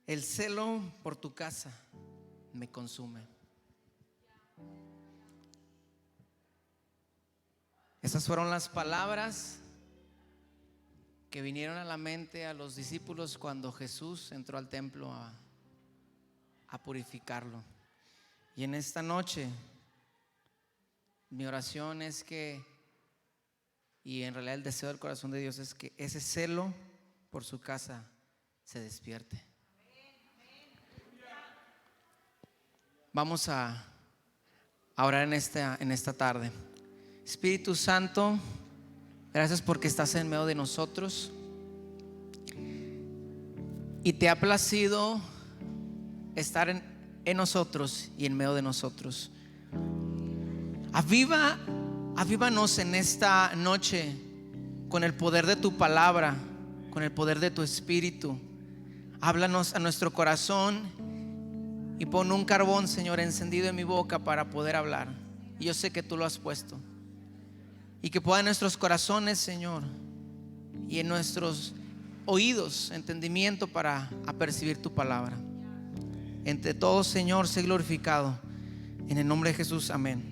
El celo por tu casa me consume. Esas fueron las palabras que vinieron a la mente a los discípulos cuando Jesús entró al templo a purificarlo. Y en esta noche mi oración es que, y en realidad el deseo del corazón de Dios es que ese celo por su casa se despierte. Vamos a orar en esta tarde. Espíritu Santo, gracias porque estás en medio de nosotros y te ha placido estar en nosotros y en medio de nosotros. Avívanos en esta noche con el poder de tu palabra, con el poder de tu espíritu. Háblanos a nuestro corazón y pon un carbón, Señor, encendido en mi boca para poder hablar. Y yo sé que tú lo has puesto. Y que pueda en nuestros corazones, Señor, y en nuestros oídos entendimiento para apercibir tu palabra. Entre todos, Señor, sé glorificado. En el nombre de Jesús, amén.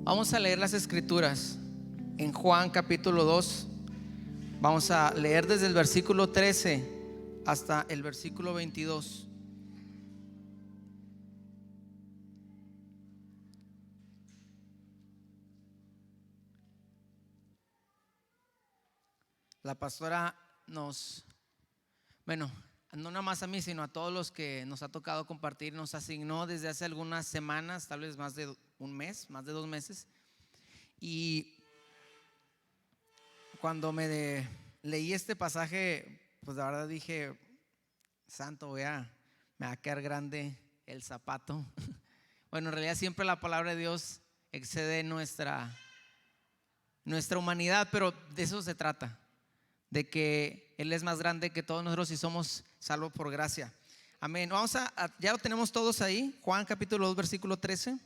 Vamos a leer las escrituras en Juan capítulo 2. Vamos a leer desde el versículo 13 hasta el versículo 22. La pastora no nada más a mí, sino a todos los que nos ha tocado compartir, nos asignó desde hace algunas semanas, tal vez más de un mes, más de 2 meses. Y cuando leí este pasaje, pues la verdad dije: santo, me va a quedar grande el zapato. Bueno, en realidad siempre la palabra de Dios excede nuestra humanidad, pero de eso se trata, de que Él es más grande que todos nosotros y somos salvos por gracia. Amén. Ya lo tenemos todos ahí. Juan capítulo 2 versículo 13.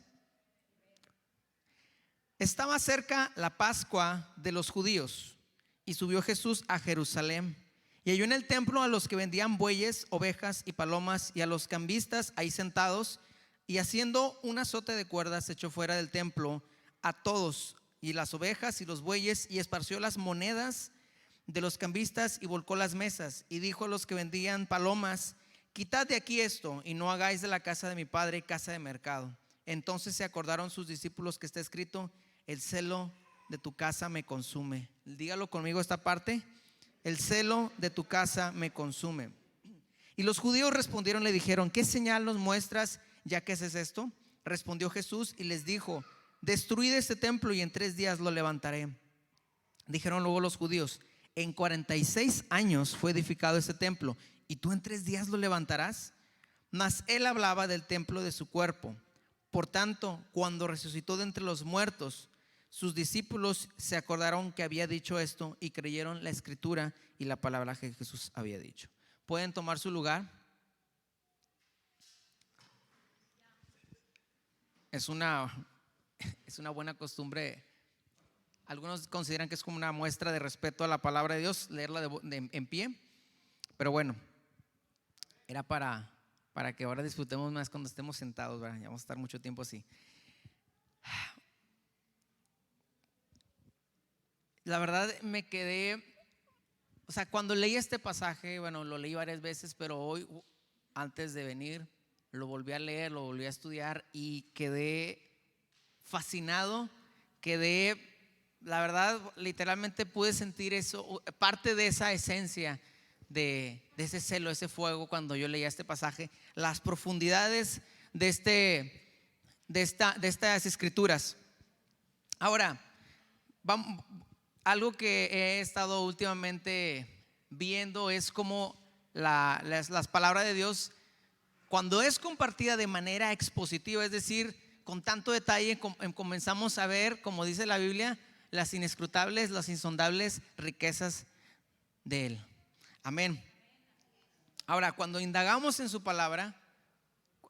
Estaba cerca la Pascua de los judíos y subió Jesús a Jerusalén y halló en el templo a los que vendían bueyes, ovejas y palomas y a los cambistas ahí sentados, y haciendo un azote de cuerdas echó fuera del templo a todos y las ovejas y los bueyes, y esparció las monedas de los cambistas y volcó las mesas, y dijo a los que vendían palomas: quitad de aquí esto y no hagáis de la casa de mi padre casa de mercado. Entonces se acordaron sus discípulos que está escrito: el celo de tu casa me consume. Dígalo conmigo esta parte: el celo de tu casa me consume. Y los judíos respondieron, le dijeron: ¿qué señal nos muestras ya que haces esto? Respondió Jesús y les dijo: destruid este templo y en 3 días lo levantaré. Dijeron luego los judíos: en 46 años fue edificado este templo, ¿y tú en 3 días lo levantarás? Mas él hablaba del templo de su cuerpo. Por tanto, cuando resucitó de entre los muertos, sus discípulos se acordaron que había dicho esto y creyeron la escritura y la palabra que Jesús había dicho. ¿Pueden tomar su lugar? Es una buena costumbre. Algunos consideran que es como una muestra de respeto a la palabra de Dios leerla en pie, pero bueno, era para que ahora disfrutemos más cuando estemos sentados, ¿verdad? Ya vamos a estar mucho tiempo así. La verdad me quedé, cuando leí este pasaje, lo leí varias veces, pero hoy antes de venir lo volví a leer, lo volví a estudiar y quedé fascinado. La verdad, literalmente pude sentir eso, parte de esa esencia de ese celo, ese fuego cuando yo leía este pasaje, las profundidades de estas escrituras. Ahora, algo que he estado últimamente viendo es como las palabras de Dios, cuando es compartida de manera expositiva, es decir, con tanto detalle, comenzamos a ver, como dice la Biblia, las inescrutables, las insondables riquezas de Él. Amén. Ahora, cuando indagamos en su palabra,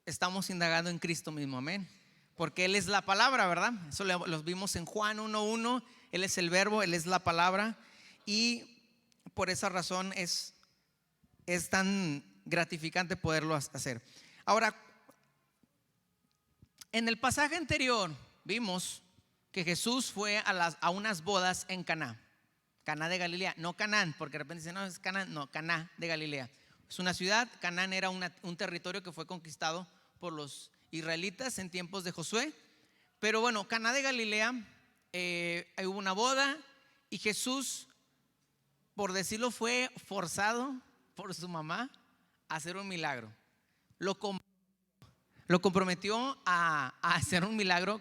estamos indagando en Cristo mismo. Amén. Porque Él es la palabra, ¿verdad? Eso lo vimos en Juan 1:1. Él es el verbo, Él es la palabra. Y por esa razón es es tan gratificante poderlo hacer. Ahora, en el pasaje anterior vimos que Jesús fue a unas bodas en Caná de Galilea, no Canaán, porque de repente dicen, no, es Canaán, no, Caná de Galilea. Es una ciudad. Canaán era un territorio que fue conquistado por los israelitas en tiempos de Josué. Pero bueno, Caná de Galilea, hubo una boda y Jesús, por decirlo, fue forzado por su mamá a hacer un milagro. Lo comprometió a hacer un milagro.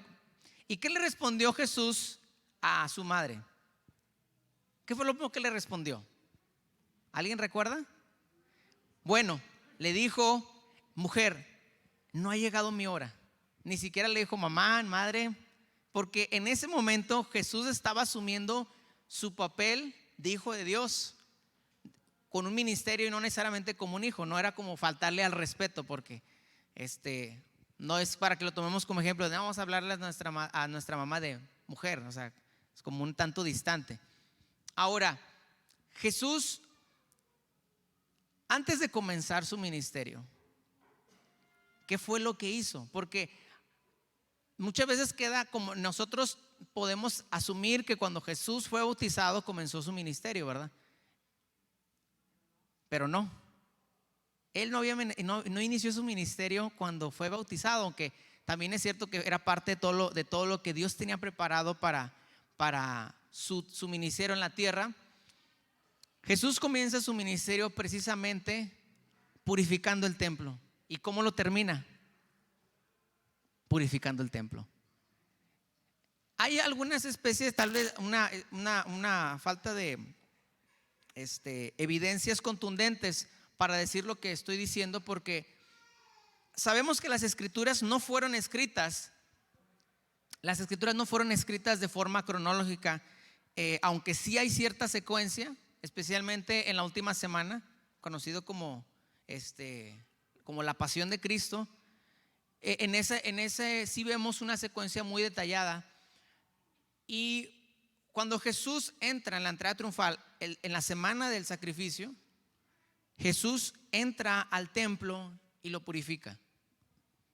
¿Y qué le respondió Jesús a su madre? ¿Qué fue lo primero que le respondió? ¿Alguien recuerda? Bueno, le dijo: mujer, no ha llegado mi hora. Ni siquiera le dijo mamá, madre, porque en ese momento Jesús estaba asumiendo su papel de hijo de Dios, con un ministerio y no necesariamente como un hijo. No era como faltarle al respeto, porque no es para que lo tomemos como ejemplo de vamos a hablarle a nuestra mamá de mujer. O sea, es como un tanto distante. Ahora, Jesús, antes de comenzar su ministerio, ¿qué fue lo que hizo? Porque muchas veces queda como nosotros podemos asumir que cuando Jesús fue bautizado comenzó su ministerio, ¿verdad? Pero no. Él no inició su ministerio cuando fue bautizado, aunque también es cierto que era parte de todo lo que Dios tenía preparado para su ministerio en la tierra. Jesús comienza su ministerio precisamente purificando el templo. ¿Y cómo lo termina? Purificando el templo. Hay algunas especies, tal vez una falta de evidencias contundentes para decir lo que estoy diciendo, porque sabemos que las escrituras no fueron escritas de forma cronológica, aunque sí hay cierta secuencia, especialmente en la última semana, conocido como la pasión de Cristo. En ese sí vemos una secuencia muy detallada. Y cuando Jesús entra en la entrada triunfal, en la semana del sacrificio, Jesús entra al templo y lo purifica.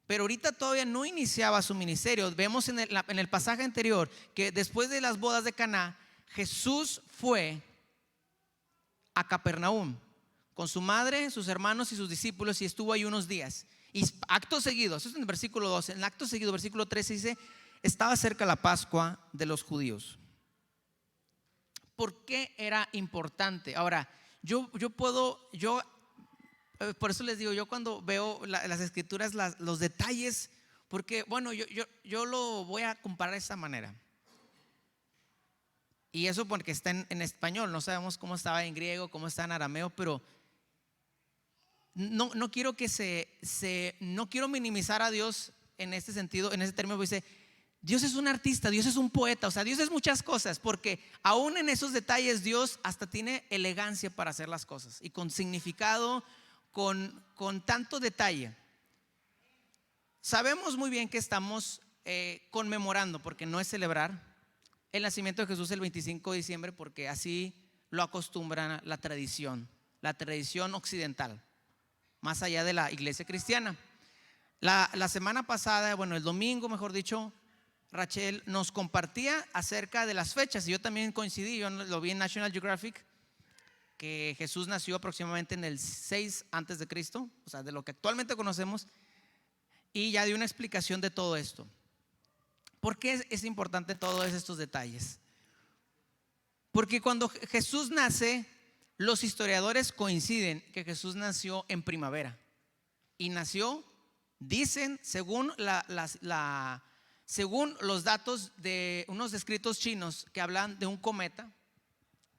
Pero ahorita todavía no iniciaba su ministerio. Vemos en el pasaje anterior que después de las bodas de Caná, Jesús fue a Capernaum con su madre, sus hermanos y sus discípulos, y estuvo ahí unos días. Y acto seguido, eso es en el versículo 12, en acto seguido, versículo 13 dice: estaba cerca la Pascua de los judíos. ¿Por qué era importante? Ahora, por eso les digo, yo cuando veo las escrituras, los detalles, porque bueno, yo lo voy a comparar de esta manera. Y eso porque está en español, no sabemos cómo estaba en griego, cómo está en arameo, pero no quiero no quiero minimizar a Dios en este sentido, en ese término. Dice, Dios es un artista, Dios es un poeta, o sea, Dios es muchas cosas, porque aún en esos detalles Dios hasta tiene elegancia para hacer las cosas, y con significado, con tanto detalle. Sabemos muy bien que estamos conmemorando, porque no es celebrar, el nacimiento de Jesús el 25 de diciembre, porque así lo acostumbra la tradición occidental, más allá de la iglesia cristiana. La semana pasada, bueno, el domingo mejor dicho, Rachel nos compartía acerca de las fechas, y yo también coincidí. Yo lo vi en National Geographic, que Jesús nació aproximadamente en el 6 antes de Cristo, o sea, de lo que actualmente conocemos, y ya dio una explicación de todo esto. ¿Por qué es importante todos estos detalles? Porque cuando Jesús nace, los historiadores coinciden que Jesús nació en primavera, y nació, dicen, según según los datos de unos escritos chinos que hablan de un cometa.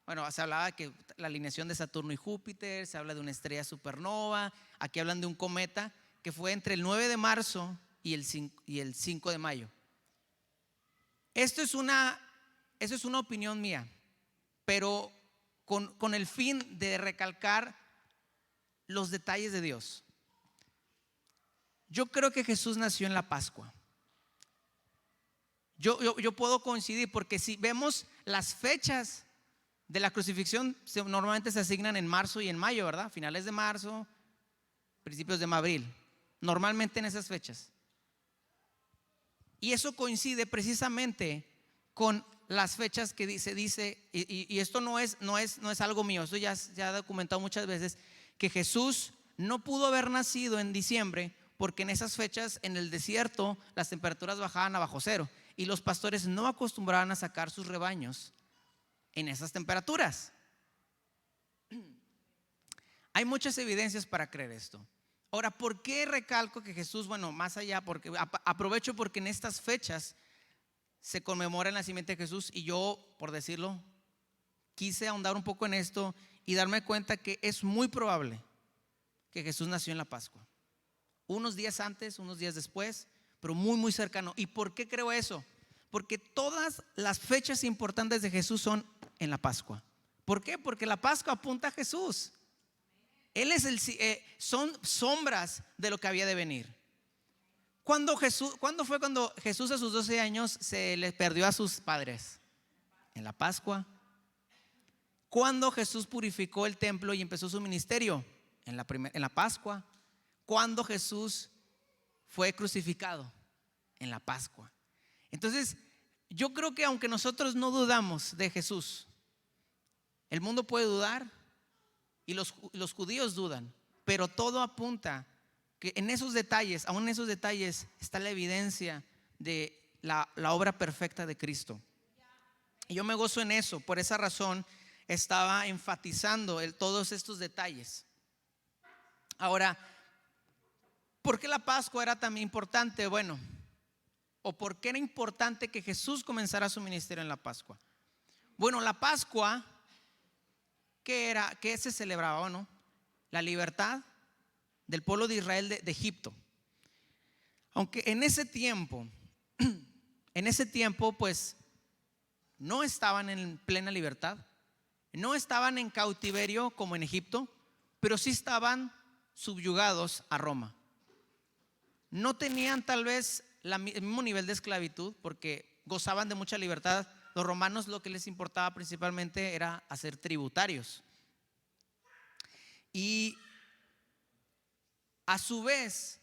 Bueno, se hablaba que la alineación de Saturno y Júpiter, se habla de una estrella supernova. Aquí hablan de un cometa que fue entre el 9 de marzo y el 5 de mayo. Esto es una opinión mía, pero con el fin de recalcar los detalles de Dios. Yo creo que Jesús nació en la Pascua. Yo puedo coincidir, porque si vemos las fechas de la crucifixión normalmente se asignan en marzo y en mayo, ¿verdad? Finales de marzo, principios de abril, normalmente en esas fechas. Y eso coincide precisamente con las fechas que se dice, y esto no es algo mío, esto ya se ha documentado muchas veces, que Jesús no pudo haber nacido en diciembre porque en esas fechas en el desierto las temperaturas bajaban a bajo cero y los pastores no acostumbraban a sacar sus rebaños en esas temperaturas. Hay muchas evidencias para creer esto. Ahora, ¿por qué recalco que Jesús, bueno, más allá, porque aprovecho porque en estas fechas se conmemora el nacimiento de Jesús y yo, por decirlo, quise ahondar un poco en esto y darme cuenta que es muy probable que Jesús nació en la Pascua, unos días antes, unos días después, pero muy muy cercano. ¿Y por qué creo eso? Porque todas las fechas importantes de Jesús son en la Pascua. ¿Por qué? Porque la Pascua apunta a Jesús. Él es son sombras de lo que había de venir. ¿Cuándo fue cuando Jesús a sus 12 años se le perdió a sus padres? En la Pascua. ¿Cuándo Jesús purificó el templo y empezó su ministerio? En la Pascua. ¿Cuándo Jesús fue crucificado? En la Pascua. Entonces, yo creo que aunque nosotros no dudamos de Jesús, el mundo puede dudar y los judíos dudan, pero todo apunta que en esos detalles, aún en esos detalles, está la evidencia de la obra perfecta de Cristo. Y yo me gozo en eso. Por esa razón estaba enfatizando todos estos detalles. Ahora, ¿por qué la Pascua era tan importante? Bueno, ¿o por qué era importante que Jesús comenzara su ministerio en la Pascua? Bueno, la Pascua, ¿qué se celebraba, no? La libertad del pueblo de Israel de Egipto. Aunque en ese tiempo pues no estaban en plena libertad, no estaban en cautiverio como en Egipto, pero sí estaban subyugados a Roma. No tenían tal vez el mismo nivel de esclavitud porque gozaban de mucha libertad. Los romanos lo que les importaba principalmente era hacer tributarios. Y a su vez,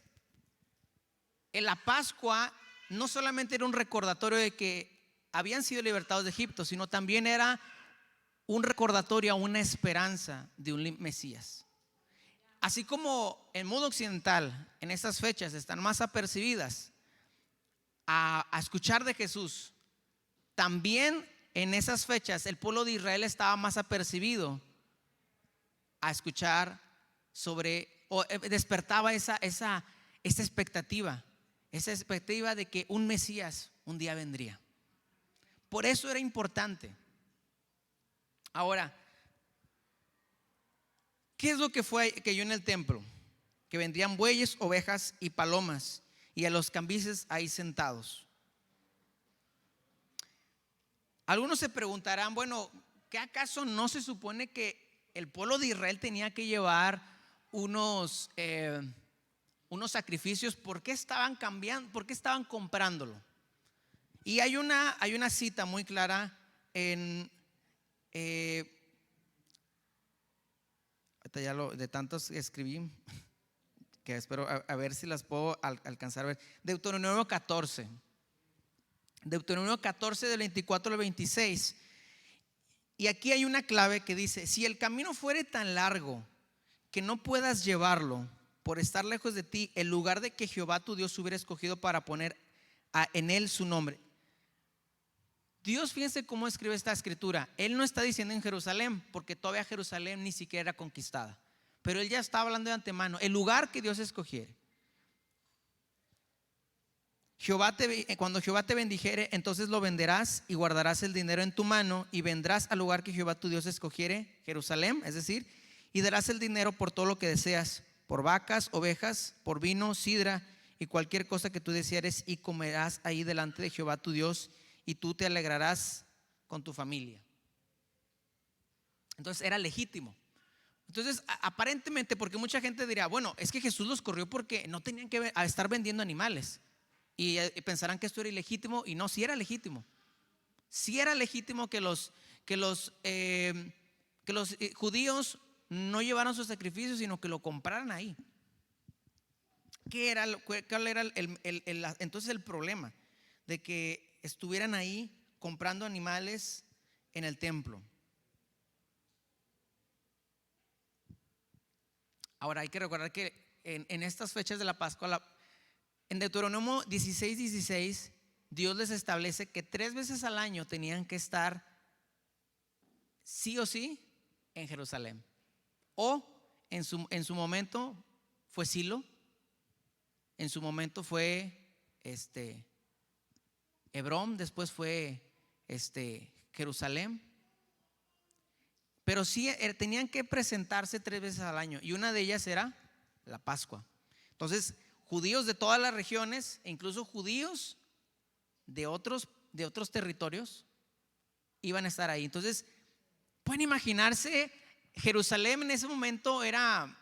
en la Pascua no solamente era un recordatorio de que habían sido libertados de Egipto, sino también era un recordatorio, una esperanza de un Mesías. Así como en mundo occidental en estas fechas están más apercibidas a escuchar de Jesús, también en esas fechas el pueblo de Israel estaba más apercibido a escuchar o despertaba esa expectativa de que un Mesías un día vendría. Por eso era importante. Ahora, ¿qué es lo que yo en el templo? Que vendían bueyes, ovejas y palomas, y a los cambises ahí sentados. Algunos se preguntarán, bueno, ¿qué acaso no se supone que el pueblo de Israel tenía que llevar unos sacrificios? ¿Por qué estaban cambiando? ¿Por qué estaban comprándolo? Y hay una cita muy clara en ya de tantos escribí que espero a ver si las puedo alcanzar a ver. Deuteronomio 14 del 24 al 26. Y aquí hay una clave que dice: si el camino fuere tan largo que no puedas llevarlo por estar lejos de ti, el lugar de que Jehová tu Dios hubiera escogido para poner en él su nombre. Dios, fíjense cómo escribe esta escritura. Él no está diciendo en Jerusalén, porque todavía Jerusalén ni siquiera era conquistada, pero él ya está hablando de antemano el lugar que Dios escogiere. Cuando Jehová te bendijere, entonces lo venderás y guardarás el dinero en tu mano, y vendrás al lugar que Jehová tu Dios escogiere, Jerusalén, es decir, y darás el dinero por todo lo que deseas, por vacas, ovejas, por vino, sidra y cualquier cosa que tú deseares, y comerás ahí delante de Jehová tu Dios, y tú te alegrarás con tu familia. Entonces era legítimo. Entonces, aparentemente, porque mucha gente dirá, bueno, es que Jesús los corrió porque no tenían que estar vendiendo animales, y pensarán que esto era ilegítimo. Y no, sí era legítimo. Sí era legítimo que que los judíos no llevaran sus sacrificios, sino que lo compraran ahí. ¿Cuál era entonces el problema? De que estuvieran ahí comprando animales en el templo. Ahora hay que recordar que en estas fechas de la Pascua, en Deuteronomio 16:16, Dios les establece que 3 veces al año tenían que estar sí o sí en Jerusalén. O en su momento fue Silo, en su momento fue Hebrón, después fue Jerusalén. Pero sí tenían que presentarse 3 veces al año, y una de ellas era la Pascua. Entonces, judíos de todas las regiones, e incluso judíos de otros territorios, iban a estar ahí. Entonces, pueden imaginarse, Jerusalén en ese momento era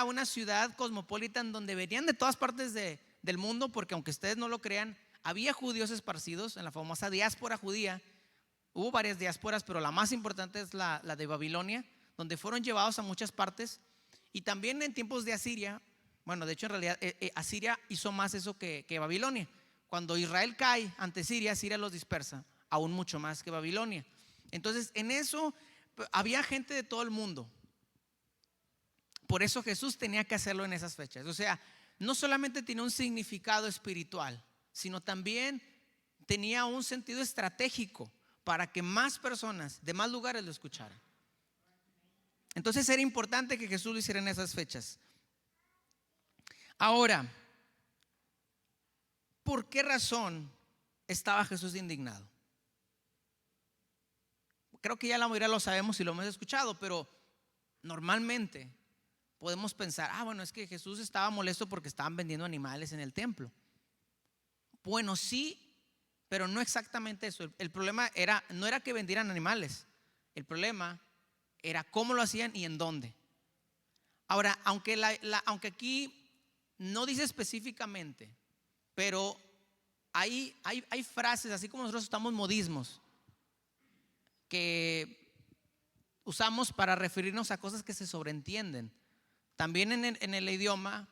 una ciudad cosmopolita en donde venían de todas partes del mundo, porque aunque ustedes no lo crean, había judíos esparcidos en la famosa diáspora judía. Hubo varias diásporas, pero la más importante es la de Babilonia, donde fueron llevados a muchas partes. Y también en tiempos de Asiria. Bueno, de hecho en realidad Asiria hizo más eso que Babilonia. Cuando Israel cae ante Siria, Siria los dispersa aún mucho más que Babilonia. Entonces en eso había gente de todo el mundo. Por eso Jesús tenía que hacerlo en esas fechas. O sea, no solamente tenía un significado espiritual, sino también tenía un sentido estratégico para que más personas de más lugares lo escucharan. Entonces era importante que Jesús lo hiciera en esas fechas. Ahora, ¿por qué razón estaba Jesús indignado? Creo que ya la mayoría lo sabemos y lo hemos escuchado, pero normalmente podemos pensar, bueno, es que Jesús estaba molesto porque estaban vendiendo animales en el templo. Bueno, sí, pero no exactamente eso. El problema no era que vendieran animales. El problema era cómo lo hacían y en dónde. Ahora, aunque aquí no dice específicamente, pero hay frases, así como nosotros usamos modismos, que usamos para referirnos a cosas que se sobreentienden. También en el idioma,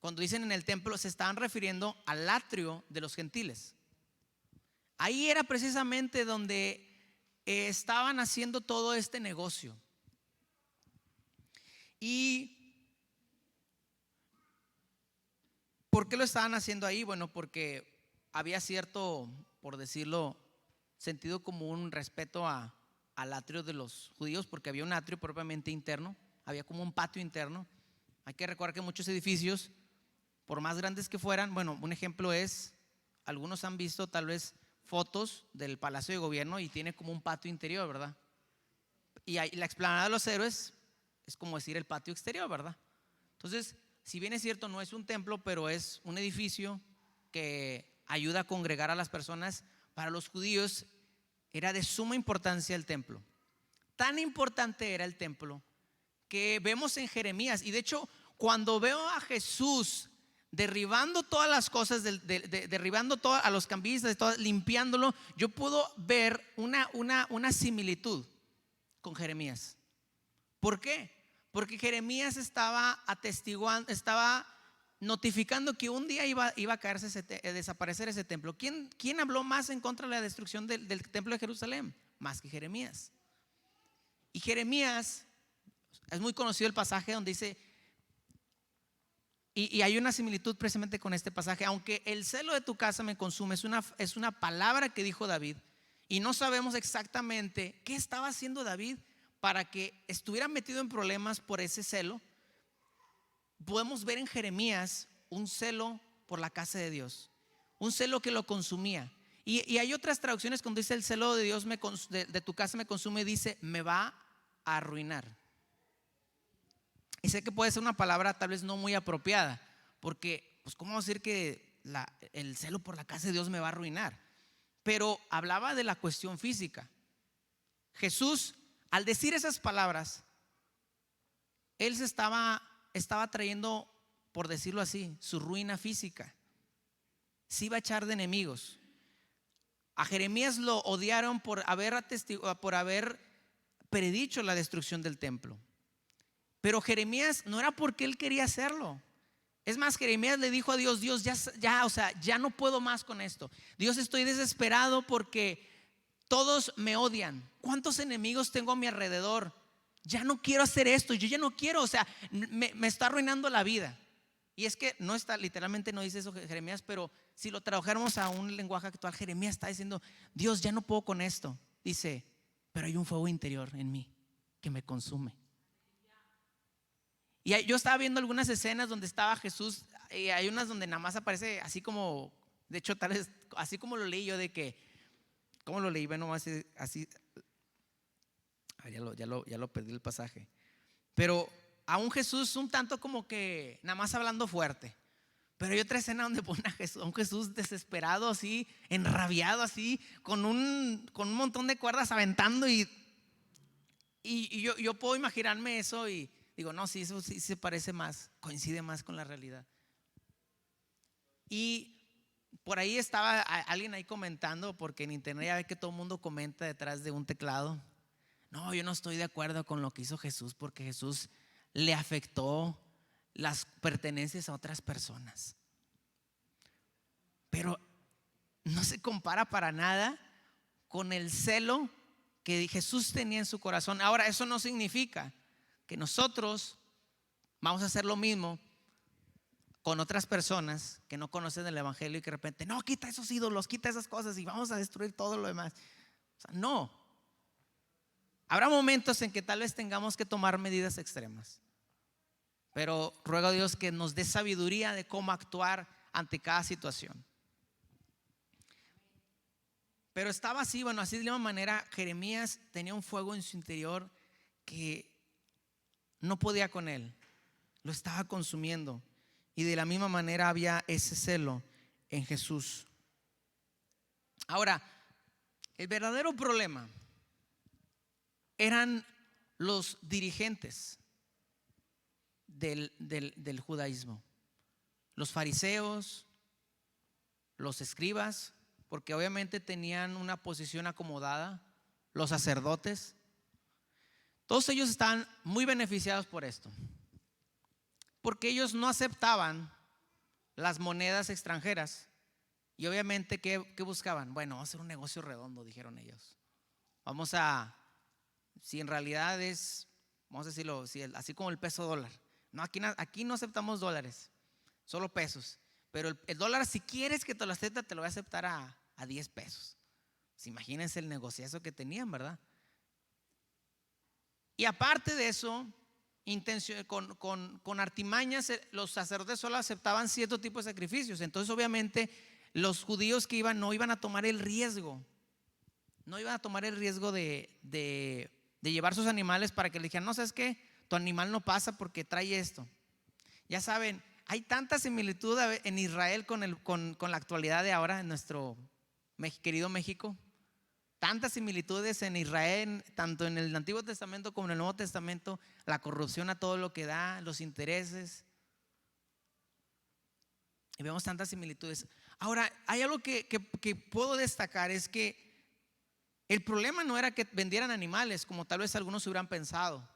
cuando dicen en el templo, se estaban refiriendo al atrio de los gentiles. Ahí era precisamente donde estaban haciendo todo este negocio. ¿Y por qué lo estaban haciendo ahí? Bueno, porque había cierto, por decirlo, sentido común, respeto al atrio de los judíos, porque había un atrio propiamente interno, había como un patio interno. Hay que recordar que muchos edificios, por más grandes que fueran, bueno, un ejemplo es, algunos han visto tal vez fotos del Palacio de Gobierno y tiene como un patio interior, ¿verdad? Y la explanada de los Héroes es como decir el patio exterior, ¿verdad? Entonces, si bien es cierto, no es un templo, pero es un edificio que ayuda a congregar a las personas. Para los judíos era de suma importancia el templo. Tan importante era el templo que vemos en Jeremías. Y de hecho, cuando veo a Jesús derribando todas las cosas, derribando a los cambistas, limpiándolo, yo puedo ver una similitud con Jeremías. ¿Por qué? Porque Jeremías estaba atestiguando, estaba notificando que un día iba a caerse desaparecer ese templo. ¿Quién habló más en contra de la destrucción del templo de Jerusalén? Más que Jeremías. Y Jeremías, es muy conocido el pasaje donde dice, y hay una similitud precisamente con este pasaje: aunque el celo de tu casa me consume, es una palabra que dijo David, y no sabemos exactamente qué estaba haciendo David para que estuviera metido en problemas por ese celo. Podemos ver en Jeremías un celo por la casa de Dios, un celo que lo consumía. Y hay otras traducciones cuando dice el celo de Dios de tu casa me consume, dice me va a arruinar. Y sé que puede ser una palabra tal vez no muy apropiada, porque pues cómo decir que el celo por la casa de Dios me va a arruinar. Pero hablaba de la cuestión física. Jesús, al decir esas palabras, él estaba trayendo, por decirlo así, su ruina física. Se iba a echar de enemigos. A Jeremías lo odiaron por haber predicho la destrucción del templo. Pero Jeremías no era porque él quería hacerlo. Es más, Jeremías le dijo a Dios: Dios, ya no puedo más con esto. Dios, estoy desesperado porque todos me odian. ¿Cuántos enemigos tengo a mi alrededor? Ya no quiero hacer esto. Yo ya no quiero, me está arruinando la vida. Y es que no está, literalmente no dice eso Jeremías, pero si lo tradujéramos a un lenguaje actual, Jeremías está diciendo: Dios, ya no puedo con esto. Dice: pero hay un fuego interior en mí que me consume. Y yo estaba viendo algunas escenas donde estaba Jesús, y hay unas donde nada más aparece así como, de hecho tal vez así como lo leí yo, de que, ¿cómo lo leí? Bueno, así, ya lo perdí el pasaje. Pero a un Jesús un tanto como que nada más hablando fuerte. Pero hay otra escena donde pone a un Jesús desesperado, así, enrabiado, así, con un montón de cuerdas aventando. Y yo puedo imaginarme eso y digo: no, sí, eso sí se parece más, coincide más con la realidad. Y por ahí estaba alguien ahí comentando, porque en internet ya ve que todo el mundo comenta detrás de un teclado: no, yo no estoy de acuerdo con lo que hizo Jesús, porque Jesús le afectó las pertenencias a otras personas. Pero no se compara para nada con el celo que Jesús tenía en su corazón. Ahora, eso no significa que nosotros vamos a hacer lo mismo con otras personas que no conocen el evangelio y que de repente: no, quita esos ídolos, quita esas cosas y vamos a destruir todo lo demás. No. Habrá momentos en que tal vez tengamos que tomar medidas extremas, pero ruego a Dios que nos dé sabiduría de cómo actuar ante cada situación. Pero estaba así, así de la misma manera Jeremías tenía un fuego en su interior que no podía con él, lo estaba consumiendo. Y de la misma manera había ese celo en Jesús. Ahora, el verdadero problema eran los dirigentes del judaísmo, los fariseos, los escribas, porque obviamente tenían una posición acomodada, los sacerdotes. Todos ellos estaban muy beneficiados por esto, porque ellos no aceptaban las monedas extranjeras. Y obviamente, ¿qué buscaban? Bueno, vamos a hacer un negocio redondo, dijeron ellos. Si en realidad es, vamos a decirlo, así como el peso dólar. No, aquí no aceptamos dólares, solo pesos. Pero el dólar, si quieres que te lo acepte, te lo voy a aceptar a 10 pesos. Pues imagínense el negociazo que tenían, ¿verdad? Y aparte de eso, con artimañas, los sacerdotes solo aceptaban cierto tipo de sacrificios. Entonces obviamente los judíos que iban no iban a tomar el riesgo. No iban a tomar el riesgo de llevar sus animales para que le dijeran: no, ¿sabes qué? Tu animal no pasa porque trae esto. Ya saben, hay tanta similitud en Israel con la actualidad de ahora en nuestro querido México. Tantas similitudes en Israel, tanto en el Antiguo Testamento como en el Nuevo Testamento. La corrupción a todo lo que da, los intereses. Y vemos tantas similitudes. Ahora, hay algo que puedo destacar: es que el problema no era que vendieran animales, como tal vez algunos hubieran pensado.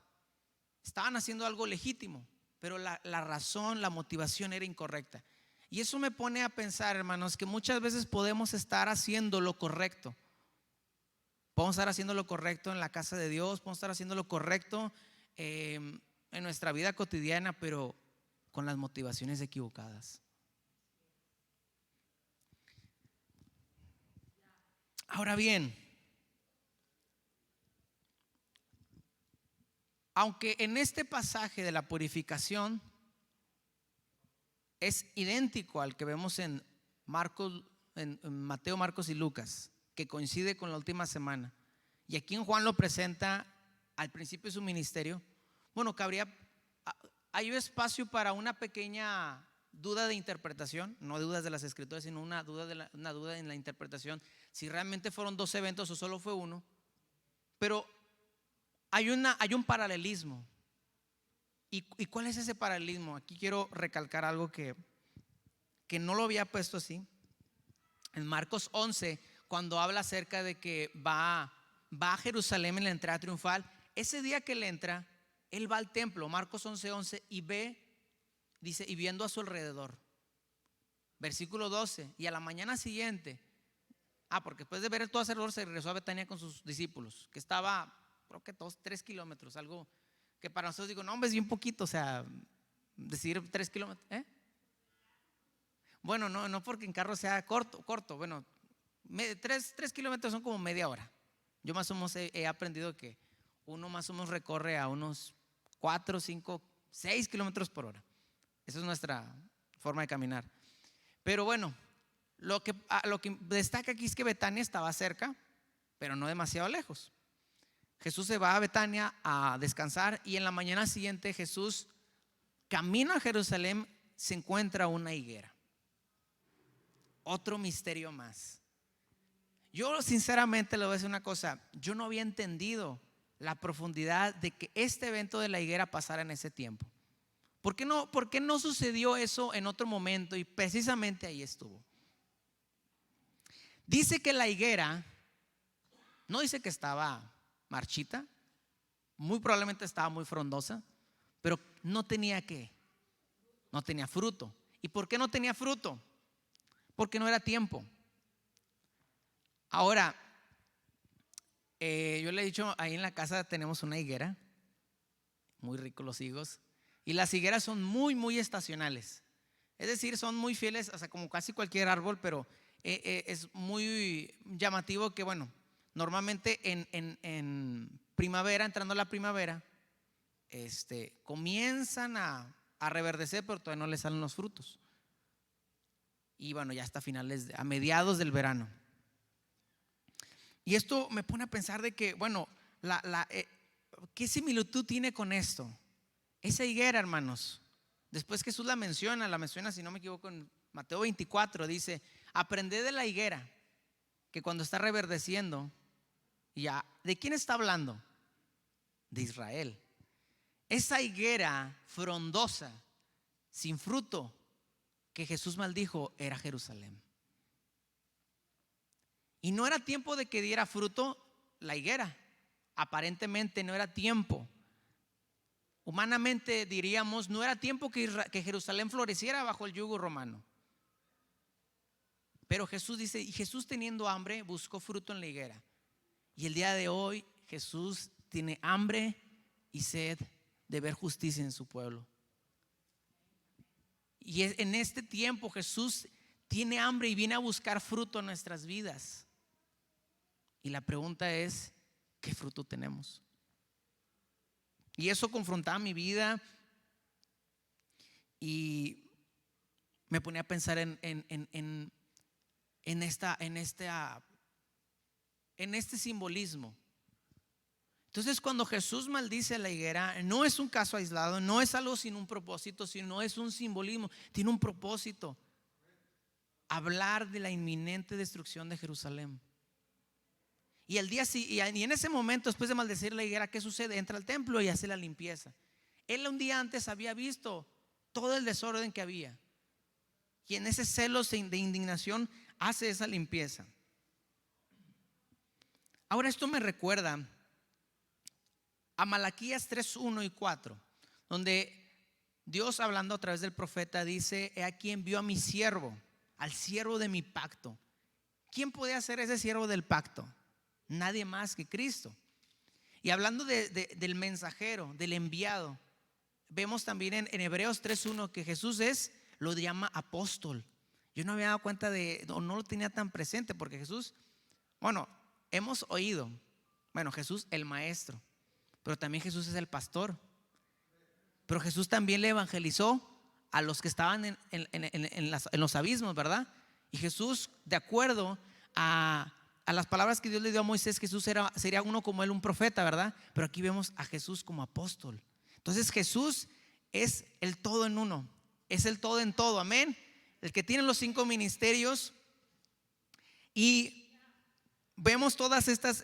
Estaban haciendo algo legítimo, pero la razón, la motivación era incorrecta. Y eso me pone a pensar, hermanos, que muchas veces podemos estar haciendo lo correcto. Podemos estar haciendo lo correcto en la casa de Dios, podemos estar haciendo lo correcto en nuestra vida cotidiana, pero con las motivaciones equivocadas. Ahora bien, aunque en este pasaje de la purificación es idéntico al que vemos en Mateo, Marcos y Lucas, que coincide con la última semana, y aquí en Juan lo presenta al principio de su ministerio, bueno, hay un espacio para una pequeña duda de interpretación, no dudas de las escrituras, sino una duda en la interpretación, si realmente fueron 2 eventos o solo fue uno. Pero hay un paralelismo. ¿Y cuál es ese paralelismo? Aquí quiero recalcar algo que no lo había puesto así. En Marcos 11, cuando habla acerca de que va a Jerusalén en la entrada triunfal. Ese día que él entra, él va al templo, Marcos 11:11, y ve, dice, y viendo a su alrededor. Versículo 12, y a la mañana siguiente, porque después de ver todo alrededor se regresó a Betania con sus discípulos, que estaba, creo que 3 kilómetros, algo que para nosotros digo, no hombre, es bien poquito, o sea, decir 3 kilómetros, Bueno, no porque en carro sea corto, bueno, 3 kilómetros son como media hora. Yo más o menos he aprendido que uno más o menos recorre a unos 4, 5, 6 kilómetros por hora. Esa es nuestra forma de caminar. Pero bueno, lo que destaca aquí es que Betania estaba cerca, pero no demasiado lejos. Jesús se va a Betania a descansar, y en la mañana siguiente Jesús camina a Jerusalén, se encuentra una higuera. Otro misterio más. Yo sinceramente le voy a decir una cosa, yo no había entendido la profundidad de que este evento de la higuera pasara en ese tiempo. ¿Por qué no sucedió eso en otro momento? Y precisamente ahí estuvo. Dice que la higuera, no dice que estaba marchita, muy probablemente estaba muy frondosa, pero no tenía fruto. ¿Y por qué no tenía fruto? Porque no era tiempo. Ahora, yo le he dicho, ahí en la casa tenemos una higuera, muy ricos los higos, y las higueras son muy, muy estacionales. Es decir, son muy fieles, o sea, como casi cualquier árbol, pero es muy llamativo que, bueno, normalmente en primavera, entrando a la primavera, comienzan a reverdecer, pero todavía no les salen los frutos. Y bueno, ya hasta a mediados del verano. Y esto me pone a pensar de que, bueno, ¿qué similitud tiene con esto? Esa higuera, hermanos, después Jesús la menciona, si no me equivoco, en Mateo 24, dice: aprended de la higuera, que cuando está reverdeciendo, ya, ¿de quién está hablando? De Israel. Esa higuera frondosa, sin fruto, que Jesús maldijo, era Jerusalén. Y no era tiempo de que diera fruto la higuera. Aparentemente no era tiempo. Humanamente diríamos, no era tiempo que Jerusalén floreciera bajo el yugo romano. Pero Jesús dice, y Jesús teniendo hambre buscó fruto en la higuera. Y el día de hoy Jesús tiene hambre y sed de ver justicia en su pueblo. Y en este tiempo Jesús tiene hambre y viene a buscar fruto en nuestras vidas. Y la pregunta es, ¿qué fruto tenemos? Y eso confrontaba mi vida y me ponía a pensar en este simbolismo. Entonces, cuando Jesús maldice a la higuera, no es un caso aislado, no es algo sin un propósito, sino es un simbolismo, tiene un propósito: hablar de la inminente destrucción de Jerusalén. Y en ese momento, después de maldecir la higuera, ¿qué sucede? Entra al templo y hace la limpieza. Él un día antes había visto todo el desorden que había, y en ese celo de indignación hace esa limpieza. Ahora esto me recuerda a Malaquías 3:1 y 4, donde Dios, hablando a través del profeta, dice: he aquí envió a mi siervo, al siervo de mi pacto. ¿Quién puede hacer ese siervo del pacto? Nadie más que Cristo. Y hablando del mensajero, del enviado, vemos también en Hebreos 3:1 que Jesús lo llama apóstol. Yo no había dado cuenta no lo tenía tan presente, porque Jesús, bueno, hemos oído, Jesús el maestro, pero también Jesús es el pastor. Pero Jesús también le evangelizó a los que estaban en los abismos, ¿verdad? Y Jesús, de acuerdo a las palabras que Dios le dio a Moisés, Jesús sería uno como él, un profeta, ¿verdad? Pero aquí vemos a Jesús como apóstol. Entonces Jesús es el todo en uno, es el todo en todo, amén. El que tiene los 5 ministerios. Y vemos todas estos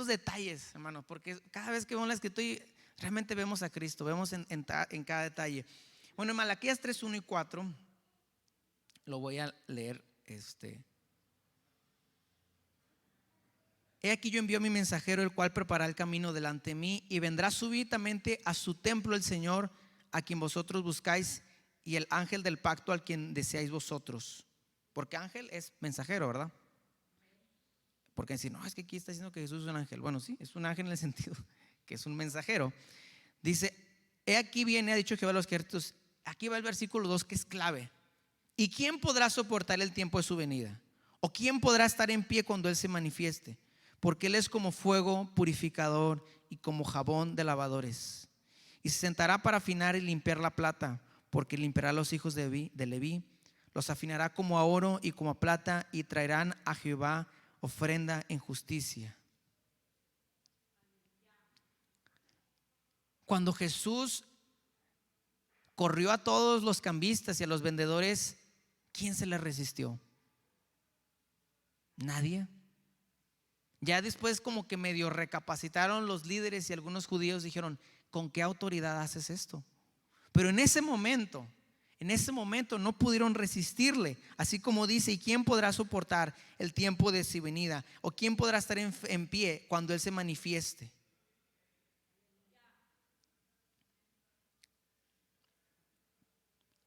detalles, hermano, porque cada vez que vemos la escritura realmente vemos a Cristo, vemos en cada detalle. Bueno, en Malaquías 3:1 y 4 lo voy a leer He aquí yo envío a mi mensajero, el cual preparará el camino delante de mí, y vendrá súbitamente a su templo el Señor, a quien vosotros buscáis, y el ángel del pacto al quien deseáis vosotros. Porque ángel es mensajero, ¿verdad? Porque decir, no, es que aquí está diciendo que Jesús es un ángel. Bueno, sí, es un ángel en el sentido que es un mensajero. Dice, he aquí viene, ha dicho Jehová de los ejércitos. Aquí va el versículo 2, que es clave. ¿Y quién podrá soportar el tiempo de su venida? ¿O quién podrá estar en pie cuando Él se manifieste? Porque Él es como fuego purificador y como jabón de lavadores. Y se sentará para afinar y limpiar la plata, porque limpiará a los hijos de Leví. Los afinará como a oro y como a plata, y traerán a Jehová ofrenda en justicia. Cuando Jesús corrió a todos los cambistas y a los vendedores, ¿quién se le resistió? Nadie. Ya después como que medio recapacitaron los líderes y algunos judíos, dijeron, ¿con qué autoridad haces esto? Pero en ese momento no pudieron resistirle. Así como dice, ¿y quién podrá soportar el tiempo de su venida? ¿O quién podrá estar en pie cuando Él se manifieste?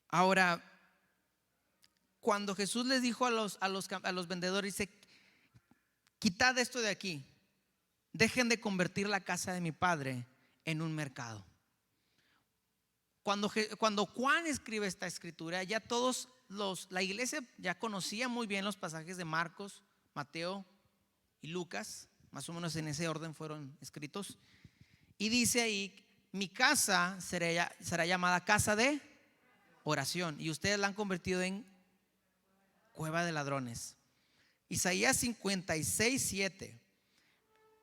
Ahora, cuando Jesús les dijo a los vendedores, dice, quitad esto de aquí, dejen de convertir la casa de mi padre en un mercado. Cuando Juan escribe esta escritura, ya todos la iglesia ya conocía muy bien los pasajes de Marcos, Mateo y Lucas, más o menos en ese orden fueron escritos. Y dice ahí, mi casa será llamada casa de oración, y ustedes la han convertido en cueva de ladrones. Isaías 56:7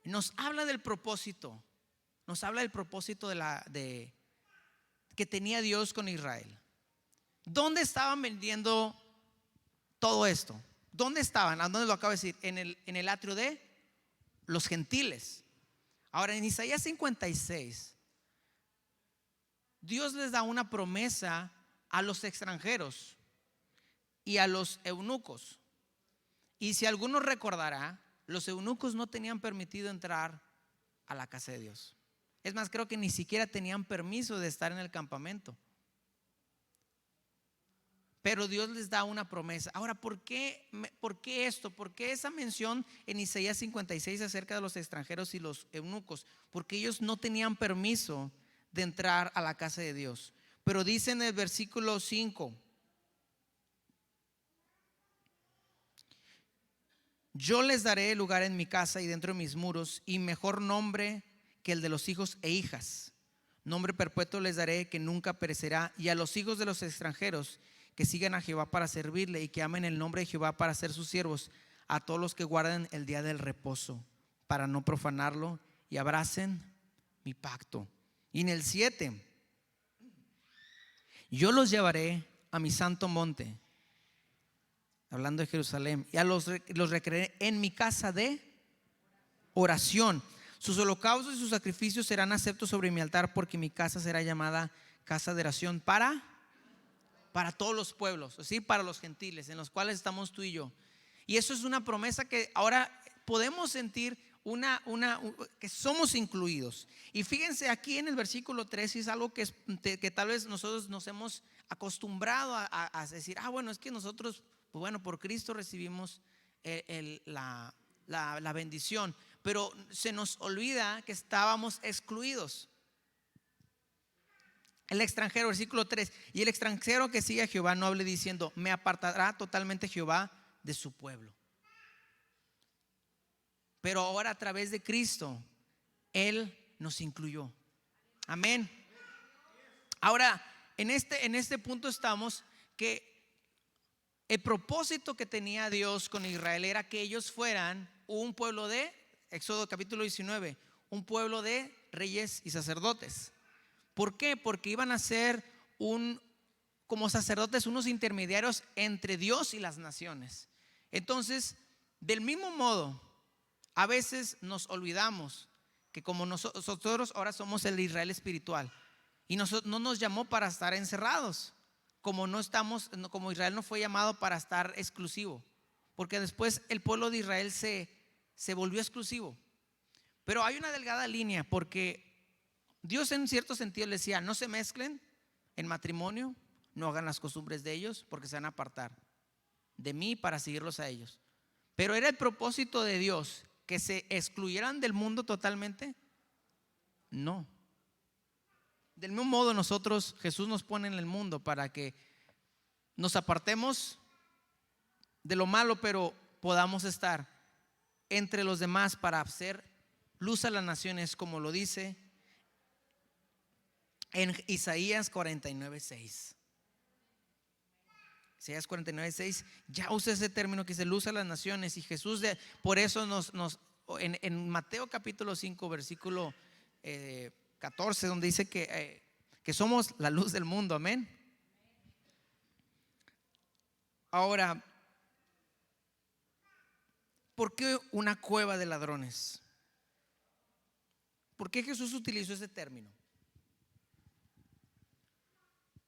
nos habla del propósito, que tenía Dios con Israel. ¿Dónde estaban vendiendo todo esto? ¿Dónde estaban? ¿A dónde lo acabo de decir? En el atrio de los gentiles. Ahora, en Isaías 56, Dios les da una promesa a los extranjeros y a los eunucos. Y si alguno recordará, los eunucos no tenían permitido entrar a la casa de Dios. Es más, creo que ni siquiera tenían permiso de estar en el campamento. Pero Dios les da una promesa. Ahora, ¿por qué esto? ¿Por qué esa mención en Isaías 56 acerca de los extranjeros y los eunucos? Porque ellos no tenían permiso de entrar a la casa de Dios. Pero dice en el versículo 5, yo les daré lugar en mi casa y dentro de mis muros, y mejor nombre que el de los hijos e hijas. Nombre perpetuo les daré que nunca perecerá. Y a los hijos de los extranjeros que sigan a Jehová para servirle y que amen el nombre de Jehová para ser sus siervos, a todos los que guarden el día del reposo para no profanarlo y abracen mi pacto. Y en el 7, yo los llevaré a mi santo monte, hablando de Jerusalén, y los recrearé en mi casa de oración. Sus holocaustos y sus sacrificios serán aceptos sobre mi altar, porque mi casa será llamada casa de oración para todos los pueblos, ¿sí? Para los gentiles, en los cuales estamos tú y yo. Y eso es una promesa que ahora podemos sentir que somos incluidos. Y fíjense aquí en el versículo 3, es algo que tal vez nosotros nos hemos acostumbrado a decir, bueno, es que nosotros, pues bueno, por Cristo recibimos la bendición, pero se nos olvida que estábamos excluidos. El extranjero, versículo 3, y el extranjero que sigue a Jehová no hable diciendo, me apartará totalmente Jehová de su pueblo. Pero ahora a través de Cristo Él nos incluyó. Amén. Ahora en este punto estamos, que el propósito que tenía Dios con Israel era que ellos fueran un pueblo de, Éxodo capítulo 19, un pueblo de reyes y sacerdotes. ¿Por qué? Porque iban a ser como sacerdotes, unos intermediarios entre Dios y las naciones. Entonces, del mismo modo, a veces nos olvidamos que como nosotros ahora somos el Israel espiritual, y no nos llamó para estar encerrados, como Israel no fue llamado para estar exclusivo, porque después el pueblo de Israel se se volvió exclusivo. Pero hay una delgada línea, porque Dios en cierto sentido le decía: no se mezclen en matrimonio, no hagan las costumbres de ellos, porque se van a apartar de mí para seguirlos a ellos. Pero ¿era el propósito de Dios que se excluyeran del mundo totalmente? No. Del mismo modo nosotros, Jesús nos pone en el mundo para que nos apartemos de lo malo, pero podamos estar entre los demás para hacer luz a las naciones, como lo dice en Isaías 49:6. Isaías 49:6 ya usa ese término que dice luz a las naciones. Y Jesús por eso en Mateo capítulo 5 versículo 14, donde dice que somos la luz del mundo. Amén. Ahora, ¿por qué una cueva de ladrones? ¿Por qué Jesús utilizó ese término?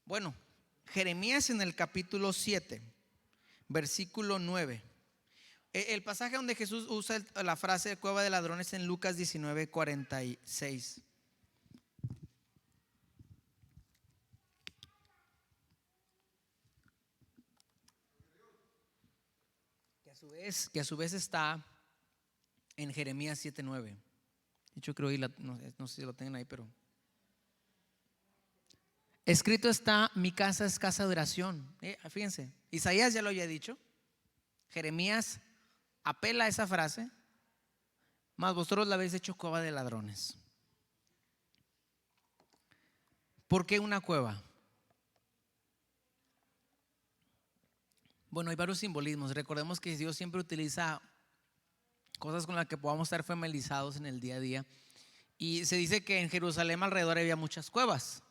Bueno, Jeremías en el capítulo 7 versículo 9, el pasaje donde Jesús usa la frase de cueva de ladrones, en Lucas 19:46. Que a su vez está en Jeremías 7:9. De hecho creo que no sé si lo tengan ahí, pero escrito está: mi casa es casa de oración. Fíjense, Isaías ya lo había dicho, Jeremías apela a esa frase, mas vosotros la habéis hecho cueva de ladrones. ¿Por qué una cueva? Bueno, hay varios simbolismos. Recordemos que Dios siempre utiliza cosas con las que podamos estar familiarizados en el día a día. Y se dice que en Jerusalén alrededor había muchas cuevas.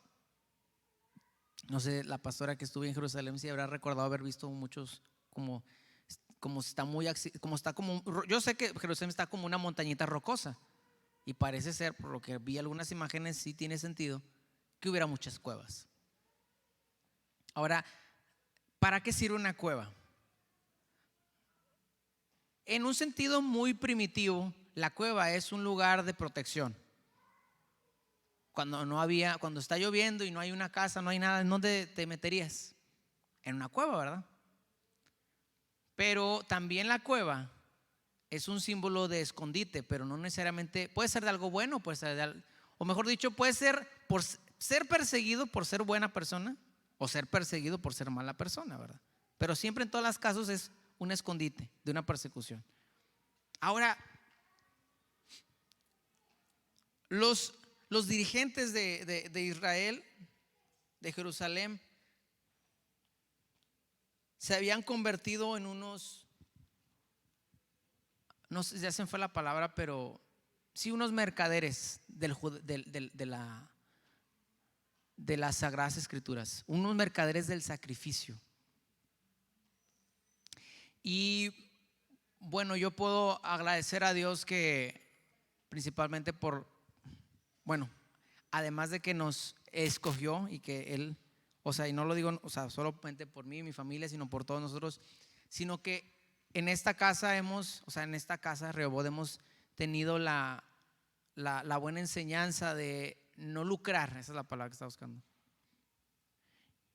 No sé, la pastora que estuvo en Jerusalén si habrá recordado haber visto muchos, como yo sé que Jerusalén está como una montañita rocosa, y parece ser, por lo que vi algunas imágenes, sí tiene sentido que hubiera muchas cuevas. Ahora, ¿para qué sirve una cueva? En un sentido muy primitivo, la cueva es un lugar de protección. Cuando está lloviendo y no hay una casa, no hay nada, ¿en dónde te meterías? En una cueva, ¿verdad? Pero también la cueva es un símbolo de escondite, pero no necesariamente, puede ser de algo bueno, puede ser o mejor dicho, puede ser por ser perseguido por ser buena persona, o ser perseguido por ser mala persona, ¿verdad? Pero siempre en todos los casos es un escondite de una persecución. Ahora, los dirigentes de Israel, de Jerusalén, se habían convertido en unos, no sé, ya se me fue la palabra, pero sí, unos mercaderes de las Sagradas Escrituras, unos mercaderes del sacrificio. Y bueno, yo puedo agradecer a Dios que principalmente además de que nos escogió y que Él, y no lo digo, solamente por mí y mi familia, sino por todos nosotros, sino que en esta casa Rehoboth, hemos tenido la buena enseñanza de no lucrar. Esa es la palabra que estaba buscando.